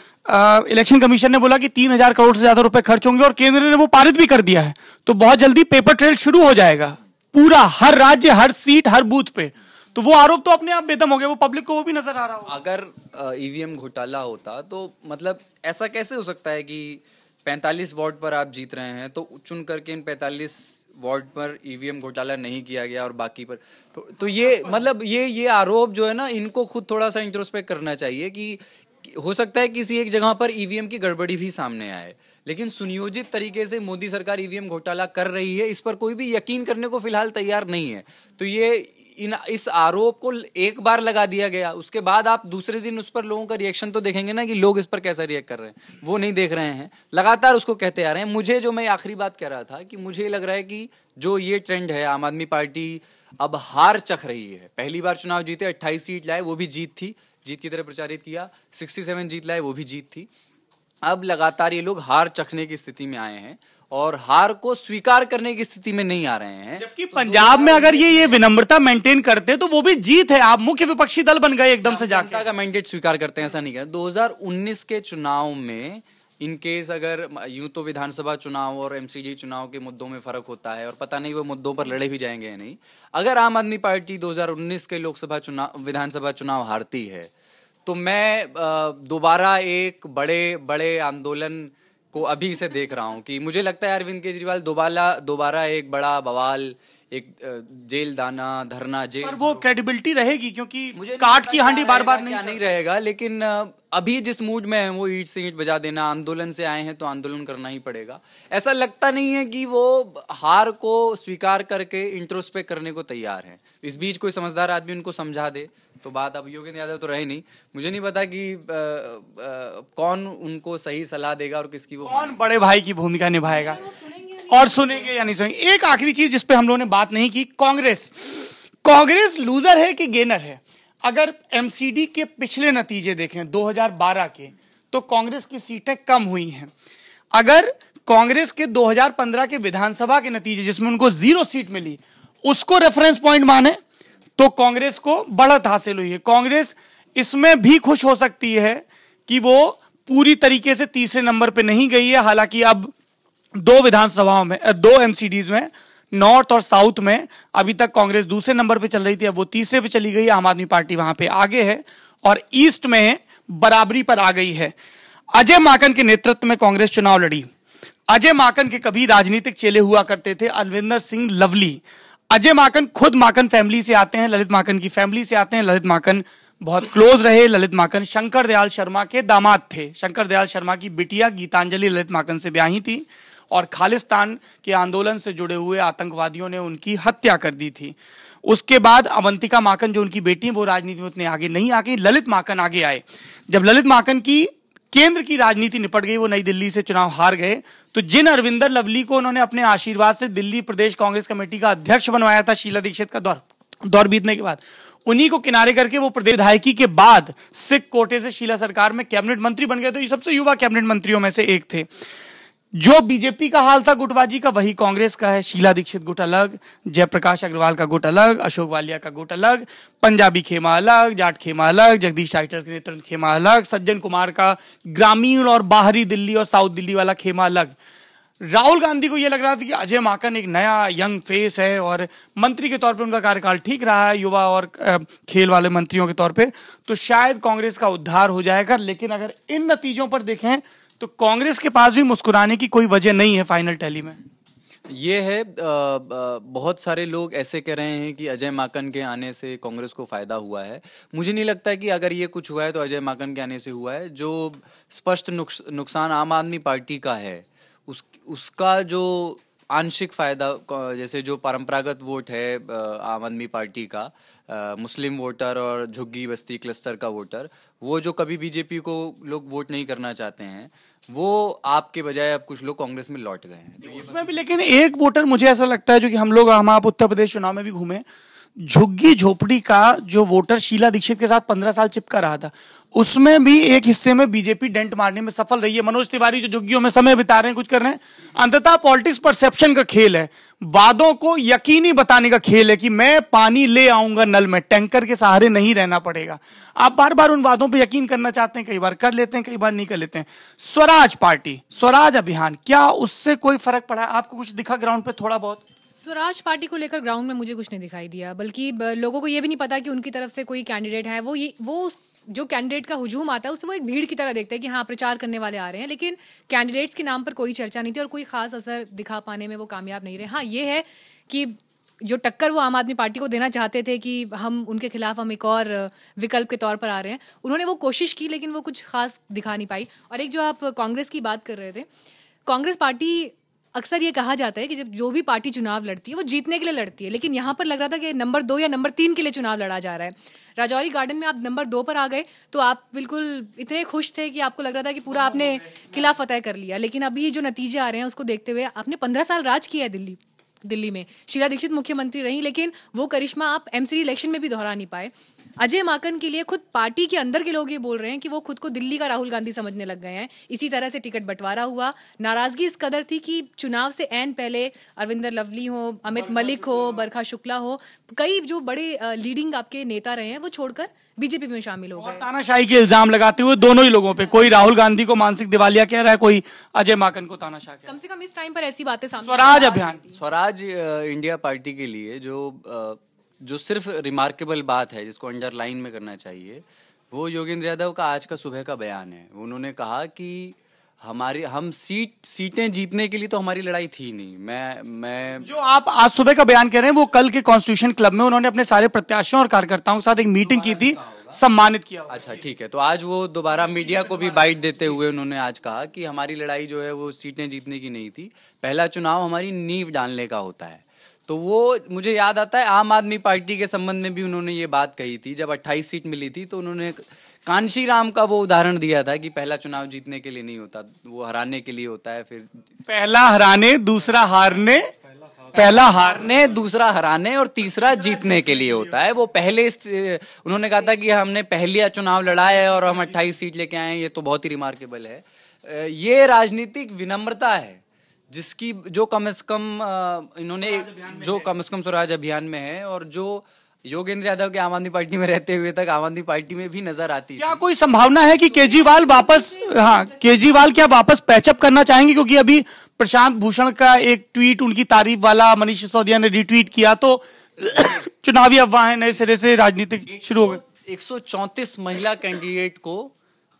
इलेक्शन कमीशन ने बोला कि 3,000 करोड़ से ज्यादा रुपए खर्च होंगे और केंद्र ने वो पारित भी कर दिया है, तो बहुत जल्दी पेपर ट्रेल शुरू हो जाएगा पूरा, हर राज्य, हर सीट, हर बूथ पे। तो वो आरोप तो अपने आप बेदम हो गया, वो पब्लिक को वो भी नजर आ रहा होगा। अगर ईवीएम घोटाला होता तो मतलब ऐसा कैसे हो सकता है कि 45 वार्ड पर आप जीत रहे हैं तो चुन करके इन 45 वार्ड पर ईवीएम घोटाला नहीं किया गया और बाकी पर तो ये मतलब ये आरोप जो है ना, इनको खुद थोड़ा सा इंट्रोस्पेक्ट करना चाहिए कि हो सकता है किसी एक जगह पर ईवीएम की गड़बड़ी भी सामने आए, लेकिन सुनियोजित तरीके से मोदी सरकार ईवीएम घोटाला कर रही है, इस पर कोई भी यकीन करने को फिलहाल तैयार नहीं है। तो ये इस आरोप को एक बार लगा दिया गया, उसके बाद आप दूसरे दिन उस पर लोगों का रिएक्शन तो देखेंगे ना कि लोग इस पर कैसा रिएक्ट कर रहे हैं, वो नहीं देख रहे हैं, लगातार उसको कहते आ रहे हैं। मुझे जो मैं आखिरी बात कह रहा था कि मुझे लग रहा है कि जो ये ट्रेंड है, आम आदमी पार्टी अब हार चख रही है। पहली बार चुनाव जीते, 28 सीट लाए, वो भी जीत थी, जीत की तरह प्रचारित किया, 67 जीत लाए, वो भी जीत थी। अब लगातार ये लोग हार चखने की स्थिति में आए हैं और हार को स्वीकार करने की स्थिति में नहीं आ रहे हैं। जबकि पंजाब में अगर ये विनम्रता मेंटेन करते तो वो भी जीत है, आप मुख्य विपक्षी दल बन गए एकदम से जाके। जनता का मैंडेट स्वीकार करते हैं, ऐसा नहीं करते। 2019 के चुनाव में इन केस अगर यूं तो विधानसभा चुनाव और एमसीडी चुनाव के मुद्दों में फर्क होता है और पता नहीं वो मुद्दों पर लड़े भी जाएंगे या नहीं, अगर आम आदमी पार्टी 2019 के लोकसभा चुनाव, विधानसभा चुनाव हारती है तो मैं दोबारा एक बड़े आंदोलन को अभी से देख रहा हूं कि मुझे लगता है अरविंद केजरीवाल दोबारा एक बड़ा बवाल, एक जेल दाना धरना जेल। पर वो क्रेडिबिलिटी रहेगी क्योंकि काट की हांडी बार बार नहीं रहेगा, लेकिन अभी जिस मूड में है वो ईंट से ईंट बजा देना, आंदोलन से आए हैं तो आंदोलन करना ही पड़ेगा, ऐसा लगता नहीं है कि वो हार को स्वीकार करके इंट्रोस्पेक्ट करने को तैयार हैं। इस बीच कोई समझदार आदमी उनको समझा दे तो बात। अब योगेंद्र यादव तो रहे नहीं, मुझे नहीं पता कि कौन उनको सही सलाह देगा और किसकी वो कौन बड़े भाई की भूमिका निभाएगा और सुनेंगे या नहीं सुनेंगे। एक आखिरी चीज जिस पे हम लोगों ने बात नहीं की, कांग्रेस लूजर है कि गेनर है? अगर एमसीडी के पिछले नतीजे देखें 2012 के, तो कांग्रेस की सीटें कम हुई हैं। अगर कांग्रेस के 2015 के विधानसभा के नतीजे जिसमें उनको 0 सीट मिली उसको रेफरेंस पॉइंट माने तो कांग्रेस को बढ़त हासिल हुई है। कांग्रेस इसमें भी खुश हो सकती है कि वो पूरी तरीके से तीसरे नंबर पे नहीं गई है। हालांकि अब 2 विधानसभाओं में, 2 एमसीडीज में, नॉर्थ और साउथ में अभी तक कांग्रेस दूसरे नंबर पे चल रही थी, अब वो तीसरे पे चली गई है। आम आदमी पार्टी वहां पे आगे है और ईस्ट में बराबरी पर आ गई है। अजय माकन के नेतृत्व में कांग्रेस चुनाव लड़ी। अजय माकन के कभी राजनीतिक चेले हुआ करते थे अलविंदर सिंह लवली। अजय माकन खुद माकन फैमिली से आते हैं, ललित माकन की फैमिली से आते हैं। ललित माकन बहुत क्लोज रहे। ललित माकन शंकर दयाल शर्मा के दामाद थे। शंकर दयाल शर्मा की बिटिया गीतांजलि ललित माकन से ब्याही थी और खालिस्तान के आंदोलन से जुड़े हुए आतंकवादियों ने उनकी हत्या कर दी थी। उसके बाद अवंतिका माकन जो उनकी बेटी है वो राजनीति में उतने आगे नहीं आ गई, ललित माकन आगे आए। जब ललित माकन की केंद्र की राजनीति निपट गई, वो नई दिल्ली से चुनाव हार गए, तो जिन अरविंदर लवली को उन्होंने अपने आशीर्वाद से दिल्ली प्रदेश कांग्रेस कमेटी का अध्यक्ष बनवाया था शीला दीक्षित का दौर बीतने के बाद, उन्हीं को किनारे करके वो प्रदेश विधायकी के बाद सिख कोटे से शीला सरकार में कैबिनेट मंत्री बन गए। तो ये सबसे युवा कैबिनेट मंत्रियों में से एक थे। जो बीजेपी का हाल था गुटबाजी का, वही कांग्रेस का है। शीला दीक्षित गुट अलग, जयप्रकाश अग्रवाल का गुट अलग, अशोक वालिया का गुट अलग, पंजाबी खेमा अलग, जाट खेमा अलग, जगदीश टाइटर के नेतृत्व खेमा अलग, सज्जन कुमार का ग्रामीण और बाहरी दिल्ली और साउथ दिल्ली वाला खेमा अलग। राहुल गांधी को यह लग रहा था कि अजय माकन एक नया यंग फेस है और मंत्री के तौर पे उनका कार्यकाल ठीक रहा है, युवा और खेल वाले मंत्रियों के तौर पे, तो शायद कांग्रेस का उद्धार हो जाएगा। लेकिन अगर इन नतीजों पर देखें तो कांग्रेस के पास भी मुस्कुराने की कोई वजह नहीं है फाइनल टैली में। ये है बहुत सारे लोग ऐसे कह रहे हैं कि अजय माकन के आने से कांग्रेस को फायदा हुआ है। मुझे नहीं लगता कि अगर ये कुछ हुआ है तो अजय माकन के आने से हुआ है। जो स्पष्ट नुकसान आम आदमी पार्टी का है उसका जो आंशिक फायदा, जैसे जो परंपरागत वोट है आम आदमी पार्टी का, मुस्लिम वोटर और झुग्गी बस्ती क्लस्टर का वोटर, वो जो कभी बीजेपी को लोग वोट नहीं करना चाहते हैं, वो आपके बजाय अब कुछ लोग कांग्रेस में लौट गए हैं। तो उसमें भी लेकिन एक वोटर मुझे ऐसा लगता है, जो कि हम आप उत्तर प्रदेश चुनाव में भी घूमे, झुग्गी झोपड़ी का जो वोटर शीला दीक्षित के साथ 15 साल चिपका रहा था, उसमें भी एक हिस्से में बीजेपी डेंट मारने में सफल रही है। मनोज तिवारी जो झुग्गियों में समय बिता रहे हैं, कुछ कर रहे हैं, अंततः पॉलिटिक्स परसेप्शन का खेल है, वादों को यकीनी बताने का खेल है कि मैं पानी ले आऊंगा नल में, टैंकर के सहारे नहीं रहना पड़ेगा। आप बार बार उन वादों पर यकीन करना चाहते हैं, कई बार कर लेते हैं, कई बार नहीं कर लेते हैं। स्वराज पार्टी, स्वराज अभियान, क्या उससे कोई फर्क पड़ा? आपको कुछ दिखा ग्राउंड पे थोड़ा बहुत? स्वराज पार्टी को लेकर ग्राउंड में मुझे कुछ नहीं दिखाई दिया, बल्कि लोगों को ये भी नहीं पता कि उनकी तरफ से कोई कैंडिडेट है। वो जो कैंडिडेट का हुजूम आता है उसे वो एक भीड़ की तरह देखते हैं कि हाँ प्रचार करने वाले आ रहे हैं, लेकिन कैंडिडेट्स के नाम पर कोई चर्चा नहीं थी और कोई खास असर दिखा पाने में वो कामयाब नहीं रहे। हाँ, ये है कि जो टक्कर वो आम आदमी पार्टी को देना चाहते थे कि हम उनके खिलाफ हम एक और विकल्प के तौर पर आ रहे हैं, उन्होंने वो कोशिश की लेकिन वो कुछ खास दिखा नहीं पाई। और एक जो आप कांग्रेस की बात कर रहे थे, कांग्रेस पार्टी, अक्सर ये कहा जाता है कि जब जो भी पार्टी चुनाव लड़ती है वो जीतने के लिए लड़ती है, लेकिन यहाँ पर लग रहा था कि नंबर 2 या नंबर 3 के लिए चुनाव लड़ा जा रहा है। राजौरी गार्डन में आप नंबर 2 पर आ गए तो आप बिल्कुल इतने खुश थे कि आपको लग रहा था कि पूरा आपने किला फतेह कर लिया। लेकिन अभी जो नतीजे आ रहे हैं उसको देखते हुए, आपने 15 साल राज किया है दिल्ली में, शीला दीक्षित मुख्यमंत्री रही, लेकिन वो करिश्मा आप एमसीडी इलेक्शन में भी दोहरा नहीं पाए। अजय माकन के लिए खुद पार्टी के अंदर के लोग ये बोल रहे हैं कि वो खुद को दिल्ली का राहुल गांधी समझने लग गए हैं। इसी तरह से टिकट बंटवारा हुआ, नाराजगी इस कदर थी कि चुनाव से ऐन पहले अरविंदर लवली हो, अमित मलिक हो, बरखा शुक्ला हो, कई जो बड़े लीडिंग आपके नेता रहे हैं वो छोड़कर बीजेपी में शामिल हो गए। तानाशाही के इल्जाम लगाते हुए दोनों ही लोगों पे, कोई राहुल गांधी को मानसिक दिवालिया कह रहा है, कोई अजय माकन को तानाशाह कह रहा है। कम से कम इस टाइम पर ऐसी बातें सामने। स्वराज अभियान, स्वराज इंडिया पार्टी के लिए जो सिर्फ रिमार्केबल बात है जिसको अंडरलाइन में करना चाहिए, वो योगेंद्र यादव का आज का सुबह का बयान है। उन्होंने कहा कि हम सीटें जीतने के लिए तो हमारी लड़ाई थी नहीं। मैं जो आप आज सुबह का बयान कह रहे हैं वो कल के कॉन्स्टिट्यूशन क्लब में उन्होंने अपने सारे प्रत्याशियों और कार्यकर्ताओं के साथ एक मीटिंग की थी, सम्मानित किया। अच्छा ठीक है, तो आज वो दोबारा मीडिया को भी बाइट देते हुए उन्होंने आज कहा कि हमारी लड़ाई जो है वो सीटें जीतने की नहीं थी, पहला चुनाव हमारी नींव डालने का होता है। तो वो मुझे याद आता है आम आदमी पार्टी के संबंध में भी उन्होंने ये बात कही थी, जब 28 सीट मिली थी तो उन्होंने कांशीराम का वो उदाहरण दिया था कि पहला चुनाव जीतने के लिए नहीं होता, वो हराने के लिए होता है। फिर पहला हराने, दूसरा हारने, पहला हारने, दूसरा हराने और तीसरा जीतने के लिए होता है। वो पहले उन्होंने कहा था कि हमने पहला चुनाव लड़ा है और हम 28 सीट लेके आए हैं, ये तो बहुत ही रिमार्केबल है। ये राजनीतिक विनम्रता है जिसकी जो कम से कम इन्होंने जो कम से कम स्वराज अभियान में है, और जो योगेंद्र यादव के आम आदमी पार्टी में रहते हुए तक आम आदमी पार्टी में भी नजर आती है। क्या कोई संभावना है कि केजरीवाल वापस, हाँ केजरीवाल क्या वापस पैचअप करना चाहेंगे? क्योंकि अभी प्रशांत भूषण का एक ट्वीट उनकी तारीफ वाला मनीष सिसोदिया ने रिट्वीट किया, तो चुनावी अफवाहें नए सिरे से राजनीतिक शुरू हो गई। 134 महिला कैंडिडेट को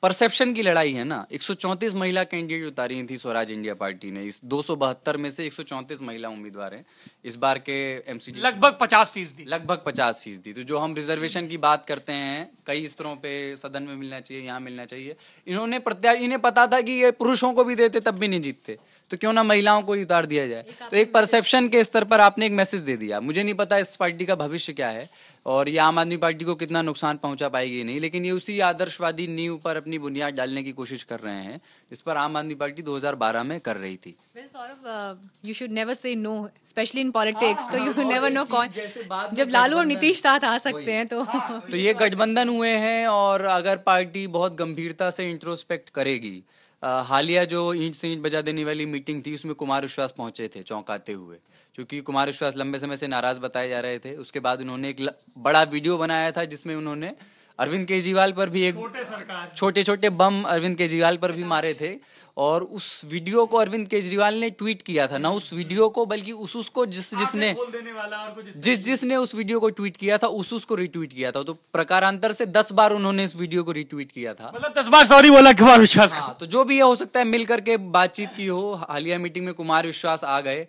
परसेप्शन की लड़ाई है ना, 134 महिला कैंडिडेट उतारी थी स्वराज इंडिया पार्टी ने। इस 272 में से 134 महिला उम्मीदवार हैं इस बार के एमसीडी, लगभग 50%। लगभग 50%। तो जो हम रिजर्वेशन की बात करते हैं कई स्तरों पे, सदन में मिलना चाहिए, यहाँ मिलना चाहिए, इन्हें पता था कि ये पुरुषों को भी देते तब भी नहीं जीतते, तो क्यों ना महिलाओं को ही उतार दिया जाए। तो एक परसेप्शन के स्तर पर आपने एक मैसेज दे दिया। मुझे नहीं पता इस पार्टी का भविष्य क्या है और ये आम आदमी पार्टी को कितना नुकसान पहुंचा पाएगी नहीं, लेकिन ये उसी आदर्शवादी नींव पर अपनी बुनियाद डालने की कोशिश कर रहे हैं, इस पर आम आदमी पार्टी 2012 में कर रही थी। You should never say no, specially in politics, तो यू नेवर नो कौन, जब लालू और नीतीश साथ आ सकते हैं तो ये गठबंधन हुए हैं, और अगर पार्टी बहुत गंभीरता से इंट्रोस्पेक्ट करेगी, हालिया जो ईंट से ईंट बजा देने वाली मीटिंग थी उसमें कुमार विश्वास पहुंचे थे चौंकाते हुए, क्योंकि कुमार विश्वास लंबे समय से नाराज बताए जा रहे थे। उसके बाद उन्होंने एक बड़ा वीडियो बनाया था जिसमें उन्होंने अरविंद केजरीवाल पर भी एक छोटे छोटे बम अरविंद केजरीवाल पर भी मारे थे, और उस वीडियो को अरविंद केजरीवाल ने ट्वीट किया था, ना उस वीडियो को बल्कि उसको जिसने उस वीडियो को ट्वीट किया था उसको रिट्वीट किया था। तो प्रकारांतर से 10 बार उन्होंने इस वीडियो को रिट्वीट किया था, मतलब 10 बार सॉरी बोला कुमार विश्वास। हाँ, तो जो भी हो सकता है मिल करके बातचीत की हो। हालिया मीटिंग में कुमार विश्वास आ गए,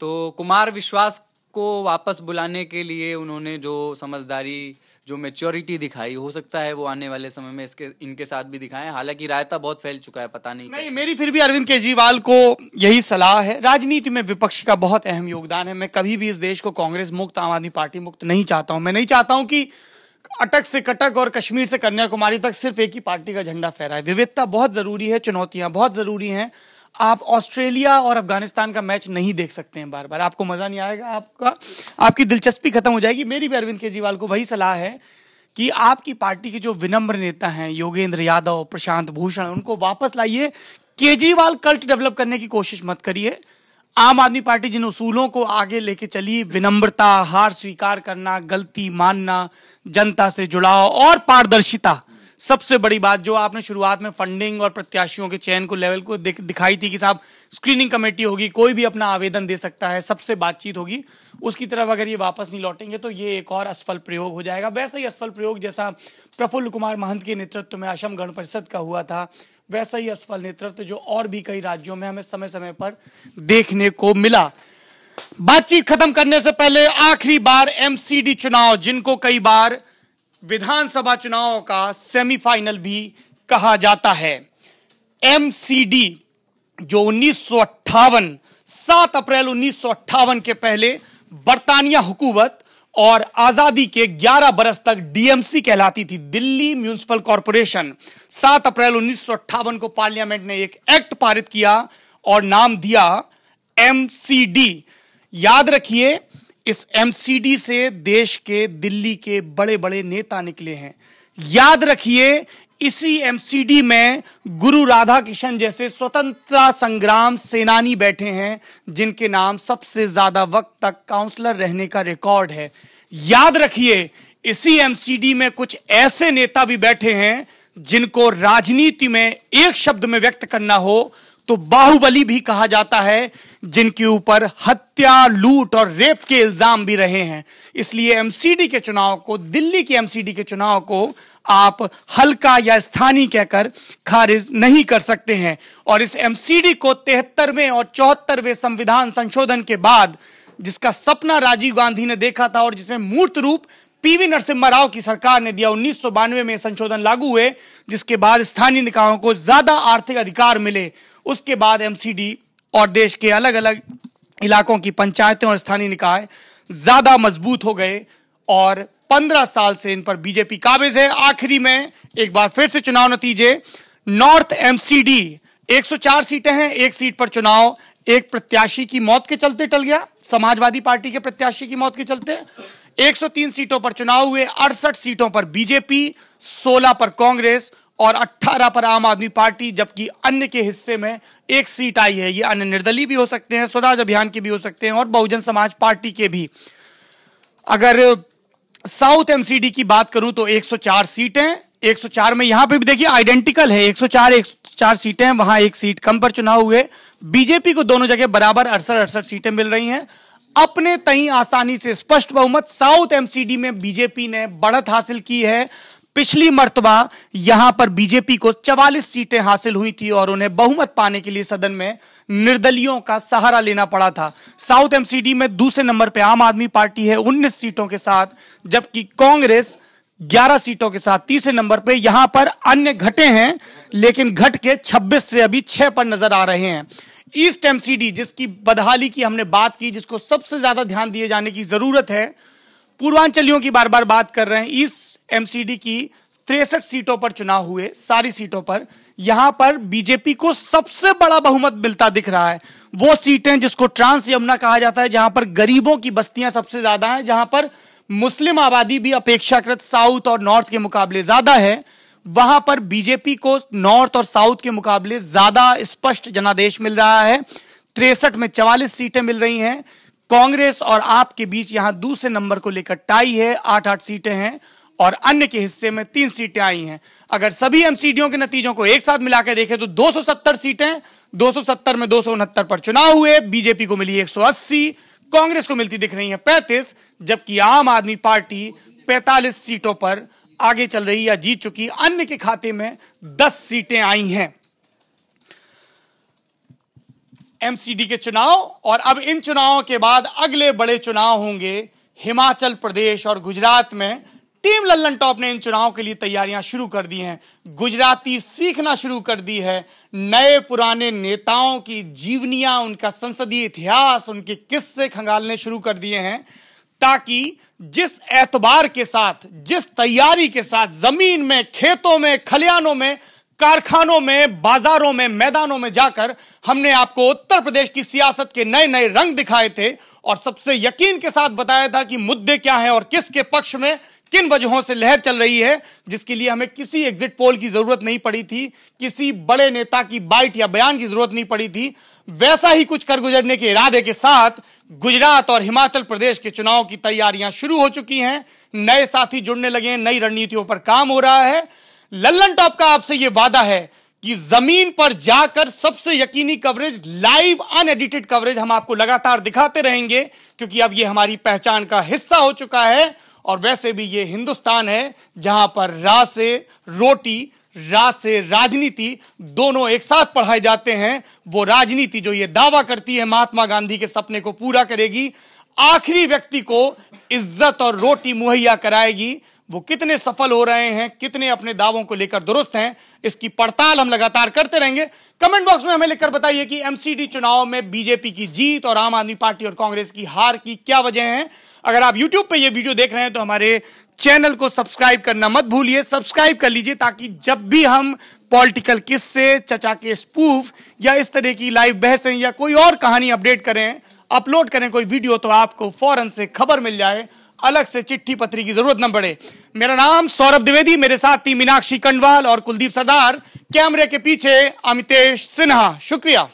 तो कुमार विश्वास को वापस बुलाने के लिए उन्होंने जो समझदारी, जो मैच्योरिटी दिखाई, हो सकता है वो आने वाले समय में इनके साथ भी दिखाएं। हालांकि रायता बहुत फैल चुका है, पता नहीं मेरी फिर भी अरविंद केजरीवाल को यही सलाह है। राजनीति में विपक्ष का बहुत अहम योगदान है। मैं कभी भी इस देश को कांग्रेस मुक्त, आम आदमी पार्टी मुक्त नहीं चाहता हूं। मैं नहीं चाहता हूं कि अटक से कटक और कश्मीर से कन्याकुमारी तक सिर्फ एक ही पार्टी का झंडा फहराए। विविधता बहुत जरूरी है, चुनौतियां बहुत जरूरी हैं। आप ऑस्ट्रेलिया और अफगानिस्तान का मैच नहीं देख सकते हैं बार बार, आपको मजा नहीं आएगा, आपकी दिलचस्पी खत्म हो जाएगी। मेरी भी अरविंद केजरीवाल को वही सलाह है कि आपकी पार्टी के जो विनम्र नेता हैं, योगेंद्र यादव, प्रशांत भूषण, उनको वापस लाइए। केजरीवाल कल्ट डेवलप करने की कोशिश मत करिए। आम आदमी पार्टी जिन उसूलों को आगे लेके चली, विनम्रता, हार स्वीकार करना, गलती मानना, जनता से जुड़ाव और पारदर्शिता, सबसे बड़ी बात जो आपने शुरुआत में फंडिंग और प्रत्याशियों के चयन को लेवल को दिखाई थी कि साहब स्क्रीनिंग कमेटी होगी, कोई भी अपना आवेदन दे सकता है, सबसे बातचीत होगी, उसकी तरफ अगर ये वापस नहीं लौटेंगे तो ये एक और असफल प्रयोग हो जाएगा। वैसा ही असफल प्रयोग जैसा प्रफुल्ल कुमार महंत के नेतृत्व में असम गण परिषद का हुआ था, वैसा ही असफल नेतृत्व जो और भी कई राज्यों में हमें समय समय पर देखने को मिला। बातचीत खत्म करने से पहले आखिरी बार एमसीडी चुनाव, जिनको कई बार विधानसभा चुनाव का सेमीफाइनल भी कहा जाता है, एमसीडी जो 1958 7 अप्रैल 1958 के पहले बरतानिया हुकूमत और आजादी के 11 बरस तक डीएमसी कहलाती थी, दिल्ली म्युनिसिपल कॉरपोरेशन। 7 अप्रैल 1958 को पार्लियामेंट ने एक एक्ट पारित किया और नाम दिया एमसीडी। याद रखिए, इस एमसीडी से देश के, दिल्ली के बड़े बड़े नेता निकले हैं। याद रखिए, इसी एमसीडी में गुरु राधा किशन जैसे स्वतंत्रता संग्राम सेनानी बैठे हैं, जिनके नाम सबसे ज्यादा वक्त तक काउंसलर रहने का रिकॉर्ड है। याद रखिए, इसी एमसीडी में कुछ ऐसे नेता भी बैठे हैं जिनको राजनीति में एक शब्द में व्यक्त करना हो तो बाहुबली भी कहा जाता है, जिनके ऊपर हत्या, लूट और रेप के इल्जाम भी रहे हैं। इसलिए एमसीडी के चुनाव को, दिल्ली की एमसीडी के चुनाव को आप हल्का या स्थानीय कहकर खारिज नहीं कर सकते हैं। और इस एमसीडी को 73वें और 74वें संविधान संशोधन के बाद, जिसका सपना राजीव गांधी ने देखा था और जिसे मूर्त रूप पीवी नरसिम्हा राव की सरकार ने दिया, 1992 में संशोधन लागू हुए, जिसके बाद स्थानीय निकायों को ज्यादा आर्थिक अधिकार मिले। उसके बाद एमसीडी और देश के अलग अलग इलाकों की पंचायतें और स्थानीय निकाय ज्यादा मजबूत हो गए और 15 साल से इन पर बीजेपी काबिज है। आखिरी में एक बार फिर से चुनाव नतीजे। नॉर्थ एमसीडी 104 सीटें हैं, एक सीट पर चुनाव एक प्रत्याशी की मौत के चलते टल गया, समाजवादी पार्टी के प्रत्याशी की मौत के चलते। 103 सीटों पर चुनाव हुए, 68 सीटों पर बीजेपी, 16 पर कांग्रेस और 18 पर आम आदमी पार्टी, जबकि अन्य के हिस्से में एक सीट आई है। ये अन्य निर्दलीय भी हो सकते हैं, स्वराज अभियान के भी हो सकते हैं और बहुजन समाज पार्टी के भी। अगर साउथ एमसीडी की बात करूं तो 104 सीटें, 104 में यहां पे भी देखिए आइडेंटिकल है, 104 सीटें, वहां एक सीट कम पर चुनाव हुए। बीजेपी को दोनों जगह बराबर 68 सीटें मिल रही हैं। अपने तई आसानी से स्पष्ट बहुमत साउथ एमसीडी में बीजेपी ने बढ़त हासिल की है। पिछली मर्तबा यहां पर बीजेपी को 44 सीटें हासिल हुई थी और उन्हें बहुमत पाने के लिए सदन में निर्दलियों का सहारा लेना पड़ा था। साउथ एमसीडी में दूसरे नंबर पर आम आदमी पार्टी है 19 सीटों के साथ, जबकि कांग्रेस 11 सीटों के साथ तीसरे नंबर पे। यहां पर अन्य घटे हैं, लेकिन घट के 26 से अभी 6 पर नजर आ रहे हैं। ईस्ट एमसीडी, जिसकी बदहाली की हमने बात की, जिसको सबसे ज्यादा ध्यान दिए जाने की जरूरत है, पूर्वांचलियों की बार बार बात कर रहे हैं। ईस्ट एमसीडी की 63 सीटों पर चुनाव हुए, सारी सीटों पर। यहां पर बीजेपी को सबसे बड़ा बहुमत मिलता दिख रहा है। वो सीटें जिसको ट्रांस यमुना कहा जाता है, जहां पर गरीबों की बस्तियां सबसे ज्यादा हैं, जहां पर मुस्लिम आबादी भी अपेक्षाकृत साउथ और नॉर्थ के मुकाबले ज्यादा है, वहां पर बीजेपी को नॉर्थ और साउथ के मुकाबले ज्यादा स्पष्ट जनादेश मिल रहा है। 63 में 44 सीटें मिल रही हैं। कांग्रेस और आप के बीच यहां दूसरे नंबर को लेकर टाई है, 8-8 सीटें हैं और अन्य के हिस्से में 3 सीटें आई हैं। अगर सभी एमसीडीओं के नतीजों को एक साथ मिलाकर देखें तो 270 सीटें, 270 में 269 पर चुनाव हुए। बीजेपी को मिली 180, कांग्रेस को मिलती दिख रही है 35, जबकि आम आदमी पार्टी 45 सीटों पर आगे चल रही या जीत चुकी। अन्य के खाते में 10 सीटें आई हैं। एमसीडी के चुनाव, और अब इन चुनावों के बाद अगले बड़े चुनाव होंगे हिमाचल प्रदेश और गुजरात में। टीम लल्लन टॉप ने इन चुनाव के लिए तैयारियां शुरू कर दी हैं, गुजराती सीखना शुरू कर दी है, नए पुराने नेताओं की जीवनियां, उनका संसदीय इतिहास, उनके किस्से खंगालने शुरू कर दिए हैं, ताकि जिस एतबार के साथ, जिस तैयारी के साथ जमीन में, खेतों में, खलिहानों में, कारखानों में, बाजारों में, मैदानों में जाकर हमने आपको उत्तर प्रदेश की सियासत के नए नए रंग दिखाए थे और सबसे यकीन के साथ बताया था कि मुद्दे क्या हैं और किसके पक्ष में किन वजहों से लहर चल रही है, जिसके लिए हमें किसी एग्जिट पोल की जरूरत नहीं पड़ी थी, किसी बड़े नेता की बाइट या बयान की जरूरत नहीं पड़ी थी। वैसा ही कुछ कर गुजरने के इरादे के साथ गुजरात और हिमाचल प्रदेश के चुनाव की तैयारियां शुरू हो चुकी हैं। नए साथी जुड़ने लगे हैं, नई रणनीतियों पर काम हो रहा है। लल्लन टॉप का आपसे यह वादा है कि जमीन पर जाकर सबसे यकीनी कवरेज, लाइव अनएडिटेड कवरेज हम आपको लगातार दिखाते रहेंगे, क्योंकि अब यह हमारी पहचान का हिस्सा हो चुका है। और वैसे भी ये हिंदुस्तान है जहां पर राह से रोटी, राह से राजनीति दोनों एक साथ पढ़ाए जाते हैं। वो राजनीति जो ये दावा करती है महात्मा गांधी के सपने को पूरा करेगी, आखिरी व्यक्ति को इज्जत और रोटी मुहैया कराएगी। वो कितने सफल हो रहे हैं, कितने अपने दावों को लेकर दुरुस्त हैं, इसकी पड़ताल हम लगातार करते रहेंगे। कमेंट बॉक्स में हमें लिखकर बताइए कि एमसीडी चुनाव में बीजेपी की जीत और आम आदमी पार्टी और कांग्रेस की हार की क्या वजह है। अगर आप यूट्यूब पे ये वीडियो देख रहे हैं तो हमारे चैनल को सब्सक्राइब करना मत भूलिए, सब्सक्राइब कर लीजिए, ताकि जब भी हम पॉलिटिकल किस्से, चचा के स्पूफ या इस तरह की लाइव बहसें या कोई और कहानी अपडेट करें, अपलोड करें कोई वीडियो, तो आपको फौरन से खबर मिल जाए, अलग से चिट्ठी पत्री की जरूरत न पड़े। मेरा नाम सौरभ द्विवेदी, मेरे साथ थी मीनाक्षी कंडवाल और कुलदीप सरदार, कैमरे के पीछे अमितेश सिन्हा। शुक्रिया।